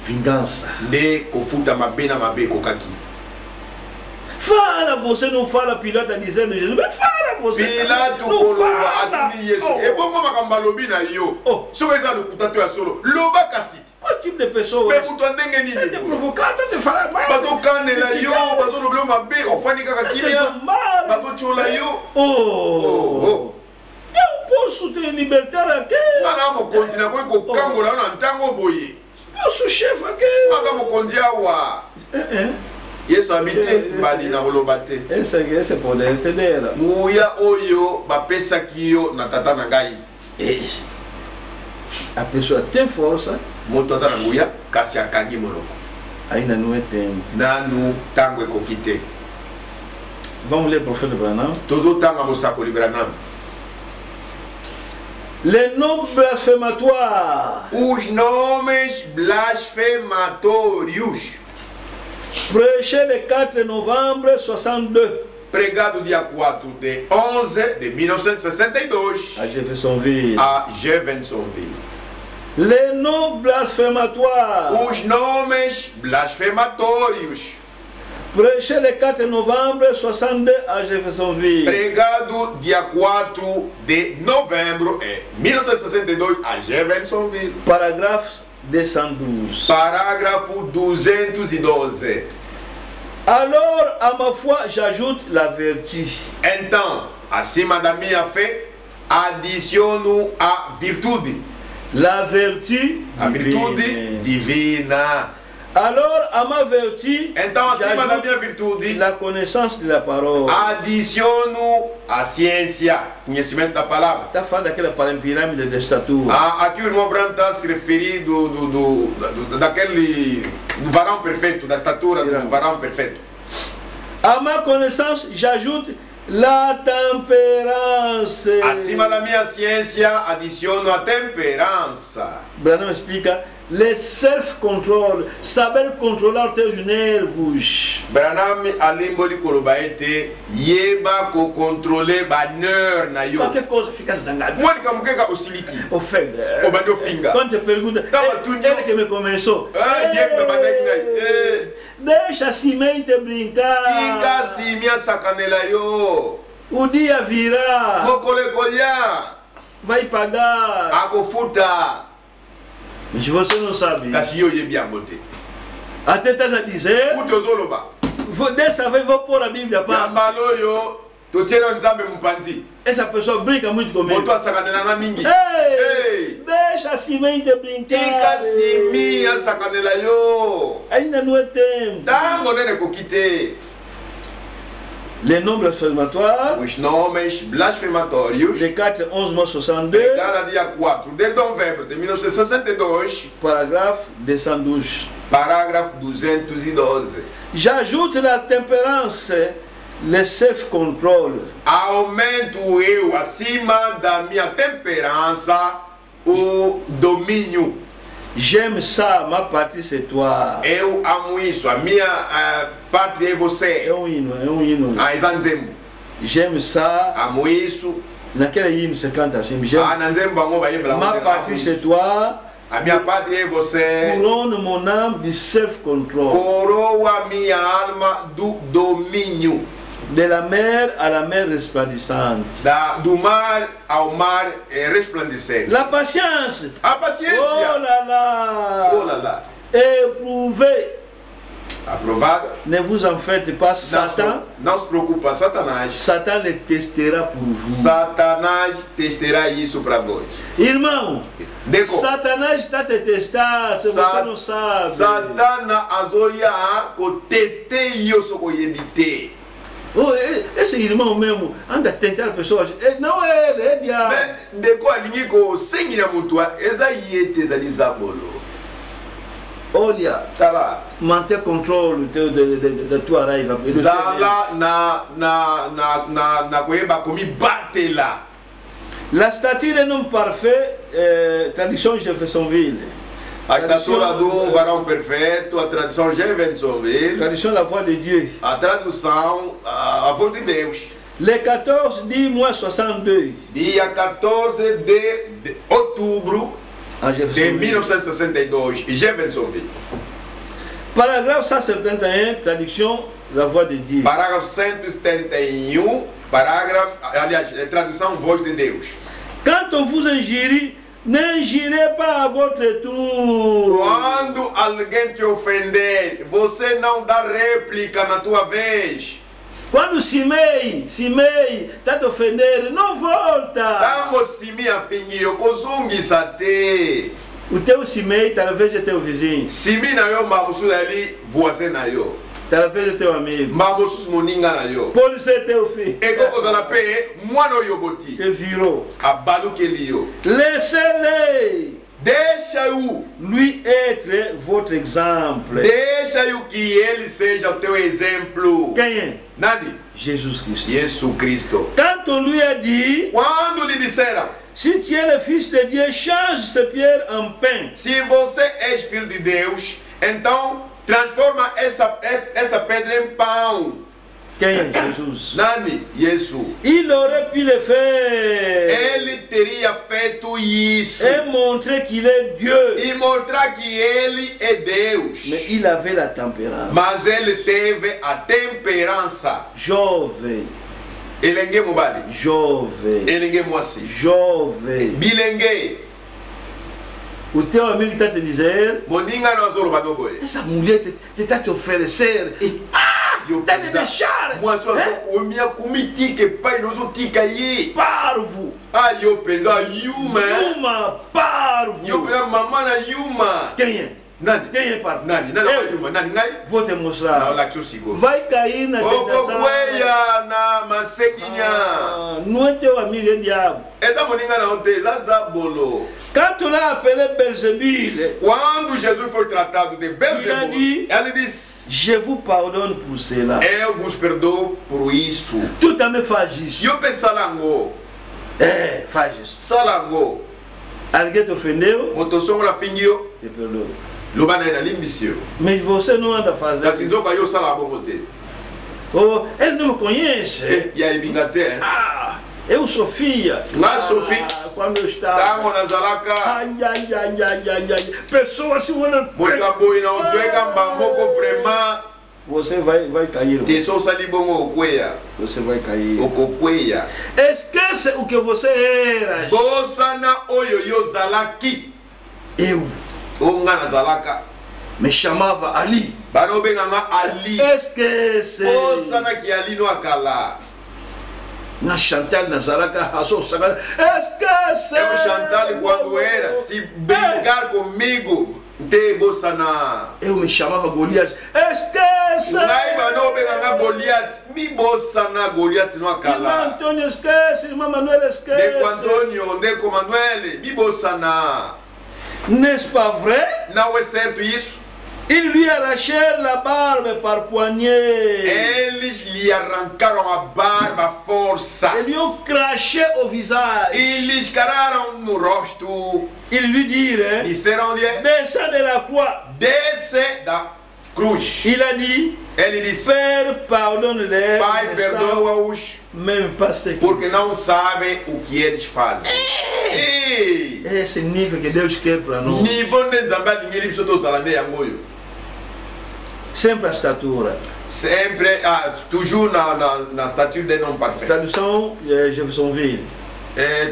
Vingança. De kofuta mabe na mabe kokaki. Fala, você não fala, Pilato dizendo Jesus, mas fala você. Pilato koloba atuni Yesu. Ebongo makamba lobi na yo. So eza lokuta to ya solo. Loba kasi. Qual tipo de pessoa é? Tá te provocando, tá te falando mal. Bato kanela yo, bato nobelo mabe, ofani kaka kilia. Bato chola yo. Eu posso te libertar aqui. Nana mo continua ko kango la na ntango boye. Eu sou chefe aqui. Maga mo kondia wa. yesu abite mbali na koloba te ese poder te dela nguya oyo bapesaki yo na tata na ngai a pessoa tem força moto aza na nguya kasi akangi moloko ainda não é tempo nanu ntango ekoki te. Vamos ler o profeta Branham. Tozotanga mosakoli Branham. Les noms blasphématoires. Os nomes blasfematórios. Prêché le 4 novembre 62. Pregado dia 4 de 11 de 1962. A Jeffersonville. A Jeffersonville. Les noms blasphématoires. Os nomes blasfematórios. Prêché le 4 novembre 62 a Jeffersonville. Pregado dia 4 de novembro de 1962 a Jeffersonville. Parágrafo 212. Parágrafo 212. Alors, à ma foi, j'ajoute la vertu. Então, acima da minha fé, adiciono a virtude. La vertu a virtude divina. Alors, à ma vertu, então, acima da minha virtude, la connaissance de la parole. Adiciono a ciência, conhecimento da palavra. Está falando daquela pirâmide de estatura. Aqui o irmão Branham está se referindo do varão perfeito, da estatura do varão perfeito. À ma connaissance, j'ajoute la tempérance. Acima da minha ciência, adiciono a temperança. Branham explica le self-control, saber controlar teus nervos. Branham alimboli kolobaete yeba ko controler ba nerf na yo. Qualquer coisa fica zangado. Monica mukeka osiliki. Ofende. Obando finga. Quando te pergunta, ele que me começou. Deixa a semente brincar. Finga simia sacanela yo. O dia virá. Mokolekolia. Vai pagar. Akofuta. Mas você não sabe. Até estás a dizer. Dessa vez vou pôr a Bíblia para. Essa pessoa brinca muito comigo. Ei, deixa a semente brincar. Ainda não é tempo. Les noms blasphématoires. Os nomes blasfematórios. De 4 11 62. Cada dia 4 de novembro de 1962. Parágrafo 212. Parágrafo 212. J'ajoute la tempérance, le self-control. Aumento eu acima da minha temperança o domínio. J'aime ça, ma partie c'est toi. Eu amo isso, a minha parte é você. É um hino. J'aime ça. Amo isso. Naquele hino você canta assim. Ma partie c'est toi. A minha parte é você. Couronne mon âme de self-control. Coroa minha alma do domínio. De la mer à la mer resplendissante. Do mar ao mar resplandecente. La patience. A paciência. Oh là là. Oh là là. Éprouvé. Aprovado. Ne vous en faites pas, Satan. Não se preocupa, Satanás. Satan le testera por vous. Satanás testará isso para vós. Irmão, Satanás está te testar, se você não sabe. Satana azoia ko testei isso ko yebite. Oh, esse irmão mesmo anda tentando pessoas. Não é ele, é diabo. Ndeko alingi ko sengi na mutua eza yete zalizabolo. Olha, tá lá. Manter controle da tua raiva. Zala na koyeba komi batela. La statue d'un homme parfait, tradition Jeffersonville. A estatura do varão perfeito, a tradição Jeffersonville. Tradição la voix de Dieu. A tradução, a voz de Deus. Le 14 de mois 62. Dia 14 de outubro de 1962, Jeffersonville. Parágrafo 171, tradução la voix de Dieu. Parágrafo 171, parágrafo, aliás, tradução voz de Deus. Quand on vous injure, n'injurez pas à votre tour. Quando alguém te ofender, você não dá réplica na tua vez. Quando Simei está te ofendendo, não volta. Tango Simei afingiu, kuzungisa te. O teu Simei talvez é teu vizinho. Simei na yo mamusula ali, voisin na yo. Talapé teu amigo. Mamosus moninga na yo. Paul c'est teu fils. Eko kozala pe mwana oyo boti. Te viro. Abalukeli yo. Laissez-les Deixa eu. lui être votre exemple. Deixa eu que ele seja o teu exemplo. Quem est? Nani? Jésus Christ. Jesus Cristo. Quand on lui a dit, Quando lhe disseram, si tu es le fils de Dieu, change ces pierres en pain. se você és filho de Deus, então transforma essa pedra em pão. Quem est Jésus? Nani? Jesus. Il aurait pu le faire Ele teria feito isso et montrer qu'il est Dieu. e mostrar que ele é Deus. Mais il avait la tempérance. Mas ele teve a temperança. Jovem, Elenge mobali. jovem, Elenge moasi. jovem. Bilenge. O teu amigo está te dizendo, Moninga no azolo boy. essa mulher está te oferecer. Eu Tá me deixar. Moi só o minha comitique pai nós o tica aí. Parvo. Ah, eu pensa Yuma. Yuma, parvo. Eu pensa mamana Yuma. Quem é? Nani? Quem é parvo? Nani? Nani Eu Yuma? Nani ngai? vou te Na mostrar. la chusigo. Vai cair na tentação. Okokueya na masekinya. Não é teu amigo, é diabo. Eza moninga na onte zabolo. Quand on l'a appelé Belzébul, Quando Jesus foi tratado de Belzebul, dit, ele disse: je vous pardonne pour cela. eu vos perdoo por isso. Tu também faz isso. Eu pensalango, É, faz isso. salango, Alguém te ofendeu, motosongola fingio, te perdoa. lobana ina limbisio. Mas você não anda Na fazendo. sinzoka yo sala bongote. Oh, ele não me conhece. Ya ibingate. Ah, eu sou filha. Lá, Sophie. Quando eu estava. Tango na zalaka, Ai, ai, ai, ai, ai, ai. Pessoas se olham. moto aboi na onzweka mbamboko vrema, Você vai cair. te so sali bongo okweya. Você vai cair. Okokweya. Esquece o que você era. Bosana oyo yo zalaki. Eu Onga na zalaka. me chamava Ali. Bano benganga Ali. Esquece. Bosana ki Ali no akala. Na Chantal Nazaraka, Raso Sagara. Esquece. Eu Chantal quando era, se brincar comigo, te bosana. Eu me chamava Golias. Esquece. Ngai bano benganga Goliath, mi bosana Goliath no Irmã akala. Antônio esquece. Irmã Manuel esquece. Deco Antônio, Deco Manuel, mi bosana. N'est-ce pas vrai? Não é certo isso? Ils lui arrachèrent la barbe par poignée. Eles lhe arrancaram a barba à força. Ils lui ont craché au visage. E lhe escararam no rosto. Ils lui dirent, Disseram-lhe, descends de la croix. desce da cruz. Il a dit, Ele disse, Père, pardonne-les. Pai, Ils ne savent perdoa-os, même pas ce qu'ils porque não sabem o que eles fazem. Ei! É esse nível que Deus quer para nós. Nível de Nzambe alinhei biso tozala nde yango oyo. Sempre a estatura. Sempre, toujours na stature d'un homme parfait. Tradução Jeffersonville.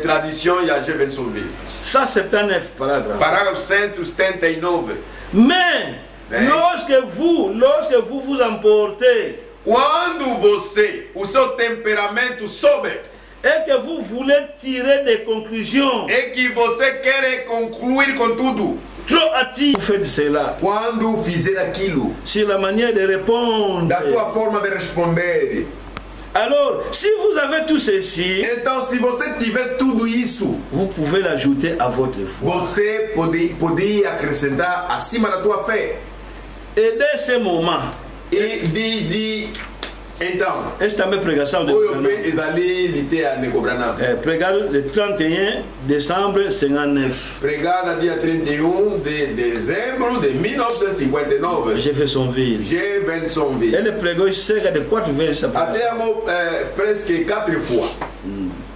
Tradition ya Jeffersonville. 179 parágrafos. Parágrafo 179. Mais, lorsque vous vous emportez Quando você, o seu temperamento sobe, et que vous voulez tirer des conclusions é que você quer concluir com tudo. trop hâtives, vous faites cela. Quando fizer aquilo, Sur la manière de répondre. da tua forma de responder. Alors, si vous avez tout ceci, Então, se você tivesse tudo isso, vous pouvez l'ajouter à votre foi. você poderia acrescentar acima da tua fé. Et dès ce moment, E diz então, esta é a minha pregação de oyo pe ezali lite ya Ndeko Branham. pregado le 31 décembre 59. Pregada dia 31 de dezembro de 1959. Jeffersonville. Jeffersonville. Ele pregou cerca de 4 vezes essa Até pregação. presque 4 fois.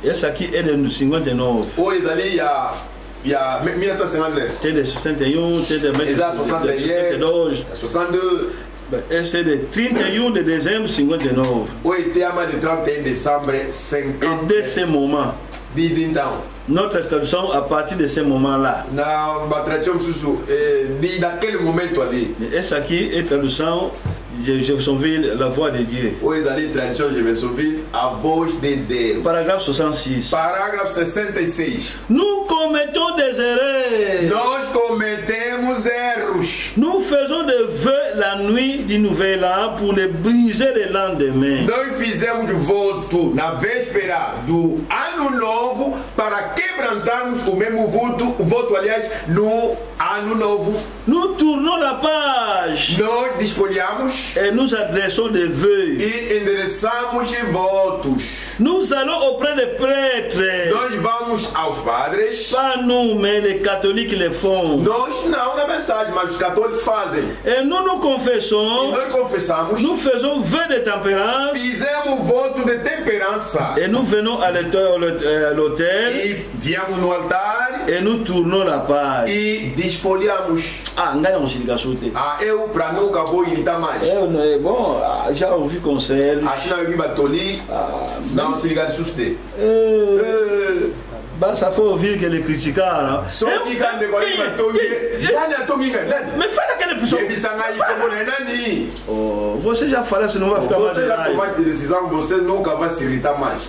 Essa aqui é de 59. Oyo ezali ya 1959. Tem de 61, tem de Exato, 62. 62. Esse é de 31 de dezembro 59. Oyo tema de 31 décembre Et 50. dès ce moment, Diz então, notre traduction à partir de ce moment-là. na tradição susu, diz daquele momento ali. Essa aqui é a tradução de Jeffersonville, la voix de Dieu. Oyo ezali tradição de Jeffersonville, a voz de Deus. Paragraphe 66. Parágrafo 66. Nous commettons des erreurs. Nós cometemos erros. Nous faisons des vœux la nuit du nouvel an pour les briser le lendemain. Nós fizemos de voto na véspera do ano novo para quebrantarmos o mesmo voto, aliás, no ano novo. Nous tournons la page Nós desfolhamos et nous adressons des vœux. e endereçamos votos. Nous allons auprès des prêtres. Nós vamos aos padres. Pas nous, mais les catholiques le font. Nós não na mensagem, mas os católicos fazem. Et nous nous E confessons, nós confessamos, nous faisons vœu de tempérance fizemos voto de temperança. et nous venons à l'autel E viemos no altar et nous tournons la page. e desfolhamos. Ah, ngai não se liga soute. Eu para nunca vou irritar mais. Bon, já ouvi conselho. Assim não eu batoli, não se liga de suste. Basta foi ouvir que ele criticaram. Só que quando eu ia batoli, nani atominga, nani. Mas fala aquela pessoa. E bisanga aí como nani. Você já falou, você não vai ficar mais Você já tomou de decisão, você nunca vai se irritar mais.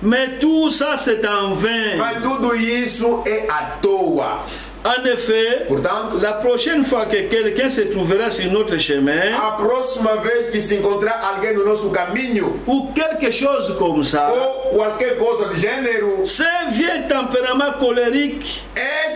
Mais tout ça c'est en vain. Mas tudo isso é à toa. En effet, Portanto, la prochaine fois que quelqu'un se trouvera sur notre chemin, a próxima vez que se encontrar alguém no nosso caminho, ou quelque chose comme ça, ou qualquer coisa de gênero, ce vieux tempérament colérique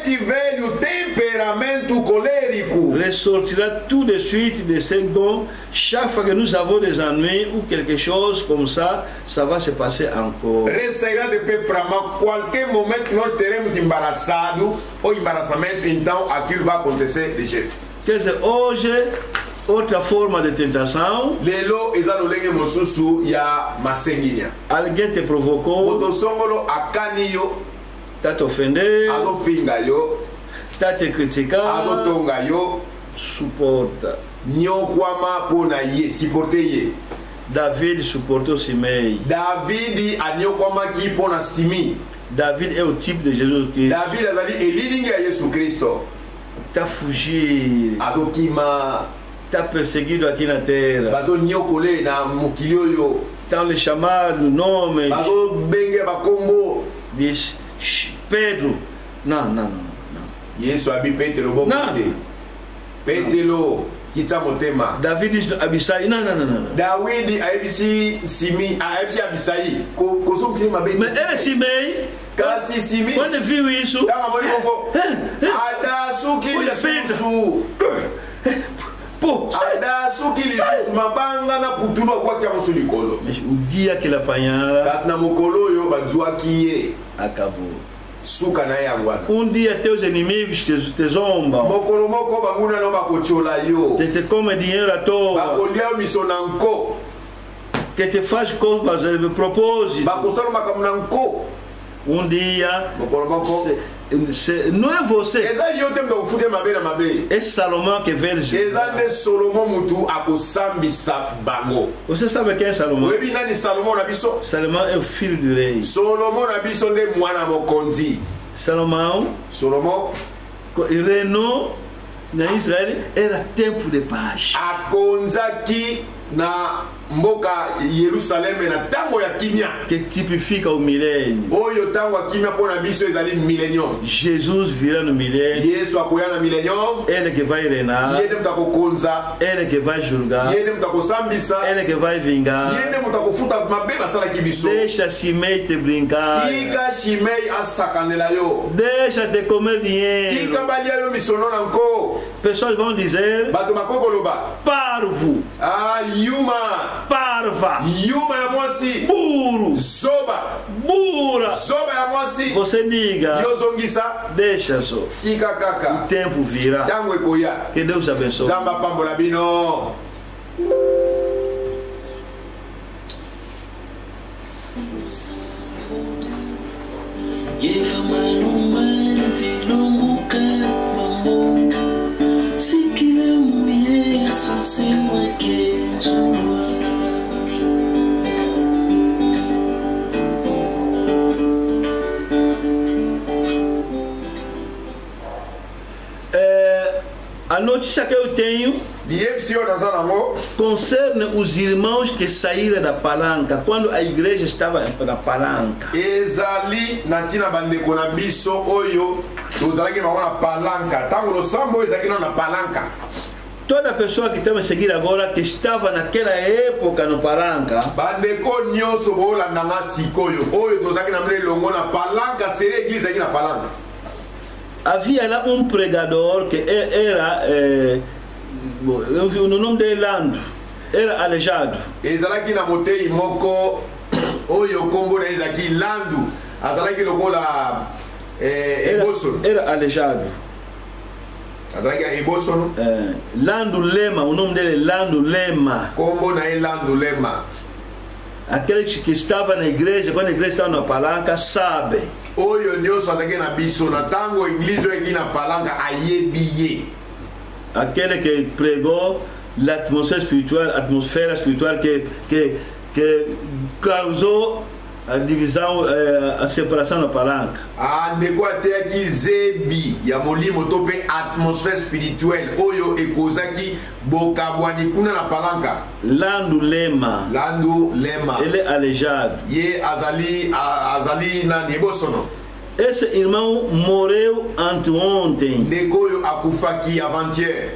este velho temperamento colérico ressortira tout de suite de ses dons. Chaque fois que nous avons des ennuis ou quelque chose comme ça va se passer encore. ressairá de pé para mão. Qualquer momento que nós teremos embaraçado ou embaraçamento, então aquilo vai acontecer de jeito. Quer dizer, hoje, outra forma de tentação, Lelo ezalolenge mosusu ya masenginya. alguém te provocou, Otosongolo akaniyo, está te ofendendo, azofinga yo, está te criticando, azotonga yo, suporta. nyokwama pona ye, siporte ye. David suportou Simei. David anyokwamaki pona simi. David est au type de Jésus-Christ. David azali elilingi ya Yesu Kristo. T'as fugi, Azokima, t'as perséguido aqui na terra. bazo nyokole na mokili oyo. Dans le chamado, nome, Bazo benge bakombo. diz Pedro. Não. Yesu abi Petelo boko Não. te. Petelo kitsa motema. David diz Abissai. Não. Dawidi aebisi simi, aebisi abisai. Koso mtini mabe. Mas ele Simei, Kasi simi. quando viu isso, Tanga moni boko. Ada suki Olha, lisusu. pô, sai. Ada suki lisusu mabanga na putulu kwa kia mosu likolo. Mas o dia que ele apanhara, Kasi na mokolo yo bazuaki ye. acabou. Suka na yangwana. Dia teus inimigos te zombam, Mokolo moko banguna no bakochola yo. te come dinheiro à toa, Bakolia miso na nko. que te faz coisas de propósito. Bakosala makambo na nko. Dia, Mokolo moko. não é você, Eza yo te mdo kufute mabe na mabe. é Salomão que veio. Eza nde Solomo mutu akosambisa bango. Você sabe quem é Salomão? Oyebi nani Salomo na biso? Salomão é o filho do rei. Solomo na biso nde mwana mokonzi. Salomão, Solomo reinou na Israel, era tempo de paz. akonzaki na mboka Yerusaleme na tango ya kimia. Que tipifica o milênio. Oyo tango ya kimia pona biso ezali millennium. Jesus virá no milênio. Yesu akoya na millennium. Ele que vai reinar. Yende mutakokonza. Ele que vai julgar. Yende mutakosambisa. Ele que vai vingar. Yende mutakofuta mabe basalaki biso. Deixa Simei te brincar. Tika Shimei asakanela yo. Deixa te comer dinheiro. Tika balia yo misono na nko. Pessoas vão dizer: Bato makokoloba. parvo, Ah, yuma. parva, Yuma ya mwasi. burro, Zoba. burra. Zoba ya mwasi. Você diga: Yo zongisa. deixa só. Tika kaka. Tempo virá. Tango ekoya. Que Deus abençoe. Zamba pambola bino. A notícia que eu tenho concerne os irmãos que saíram da palanca quando a igreja estava na palanca. Ezali natina bandeko na biso oyo tozalaki bango na palanka. Tango losambo ezalaki na palanka. toda pessoa que está me seguindo agora, que estava naquela época no Palanca, bandeko nyonso bolanda nga sikoyo oyo tozalaki na mbele longo na Palanca sere église aqui na Palanca. havia lá um pregador que era no nome de Lando, era aleijado. Ezalaki na motei moko oyo kombo na ezaki Lando azalaki lokola eboso, era aleijado. azalaki eboso no Lando Lema, o nome dele é Lando Lema. kombo na Lando Lema. Aquele que estava na igreja, quando a igreja estava na Palanca, sabe. Oyo nyonso azalaki na biso na tango église aqui na Palanca ayebi ye. Aquele que pregou l'atmosfera espiritual que causou a divisão, a separação na Palanca. Ndeko ateyaki zebi ya molimo to pe atmosphère spirituelle oyo ekozaki bokabwani kuna na Palanca. Lando Lema. Lando Lema. Ele é aleijado. Ye azali na nibosono. Esse irmão morreu anteontem. Ndeko oyo akufaki avant-hier.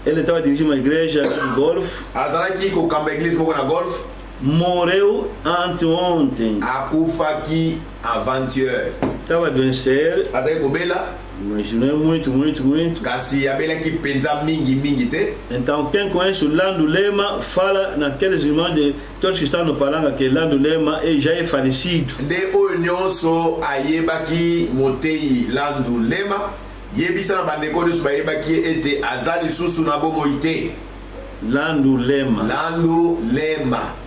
Ele estava dirigindo uma igreja de golfe. Azalaki kokamba église moko na golf. Morreu anteontem. Akufaki avant-hier. Estava adoecer. Azalaki kobela. Mas não é muito. Kasi abelaki penza mingi te. Então quem conhece o Lando Lema fala naqueles irmãos de todos que estão no Palanca que Lando Lema já é falecido. Nde oyo nyonso ayebaki motei Lando Lema yebisa na bandeko nyonso bayebaki ete azali susu na bomoi te. Lando Lema. Lando Lema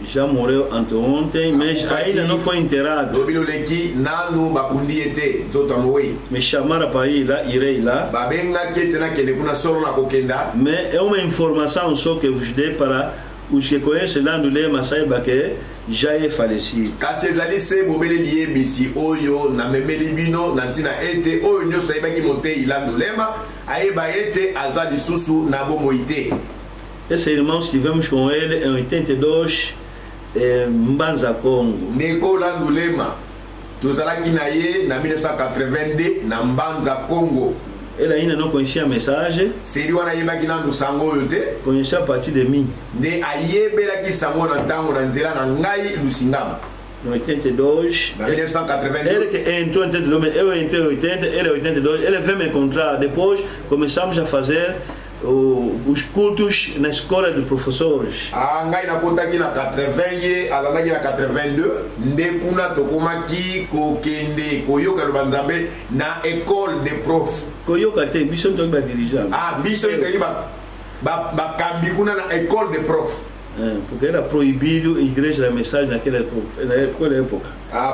já morreu anteontem, mas ainda não foi enterrado. Lobiloleki nanu bakundi ete nzoto amoi. Me chamaram para ir lá, irei lá. Babenga kete na kende kuna solo na kokenda. Mas é uma informação só que eu vos dei para os que conhecem Lando Lema saiba que já é falecido. Kasi ezali se bobele liyebisi oyo na memeli bino na ntina ete oyo nyonso ayebaki motei Lando Lema ayeba ete azali susu na bomoi te. Esse irmão estivemos com ele em 82 Mbanza Congo. Ndeko Lando Lema tozalaki na ye na 1982 na Mbanza Congo. Ele ainda não conhecia a mensagem. Seri wana ayebaki nanu sango oyo te. Conhecia a partir de mim. Nde ayebelaki sango na ntango na nzela na ngai Lusingama. Em 82. Na 1982. Ele que entrou em 82, eu entrei em 80, ele em 82. Ele veio me encontrar. Depois começamos a fazer os cultos na escola de professores. Ngai nakotaki na 80 ye alandaki na 82 nde kuna tokomaki kokende koyoka loba nzambe na école de prof. Koyoka te biso ntoki ba dirigeant. Biso ntoki bakambi kuna na école de prof. Porque era proibido a igreja da mensagem naquela época.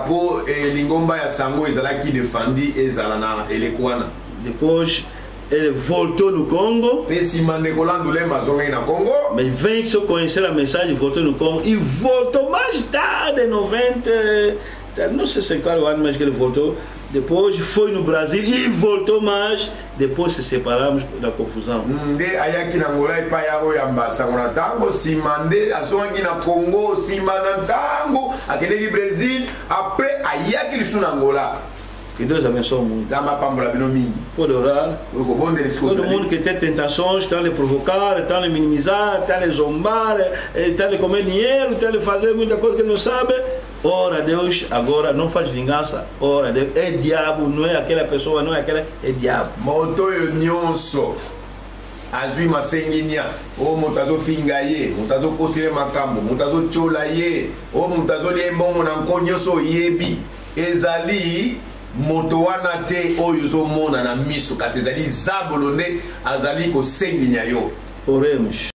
Po lingomba ya sango ezalaki defendi ezala na elekwana. Depois ele voltou no Congo. Mas vem que só conhecer a mensagem, voltou no Congo e voltou mais tarde, em 90, não sei se qual ano mais que ele voltou. Depois foi no Brasil e voltou mais. Depois se separamos da confusão. Ayaki na Angola e pai abo yambasa na tango simande azongi na Congo simana tango aquele Brasil après ayaki lisu na Angola. Que Deus abençoe o mundo. Pode orar. Todo mundo que tem tentações, está a lhe provocar, está a lhe minimizar, está a lhe zombar, está a lhe comer dinheiro, está a lhe fazer muita coisa que não sabe. Ora a Deus, agora não faz vingança. Ora a Deus, é diabo, não é aquela pessoa, não é aquela, é diabo. Motoyo nyonso. Azui masenginya, o mutazo fingaye, mutazo kosire makambo, mutazo chola ye, o mutazo liembomo na nkonyoso yebi. Ezali moto wana te oyo zomona na miso kasi ezali zabolo nde azali kosenginya yo. Oremos.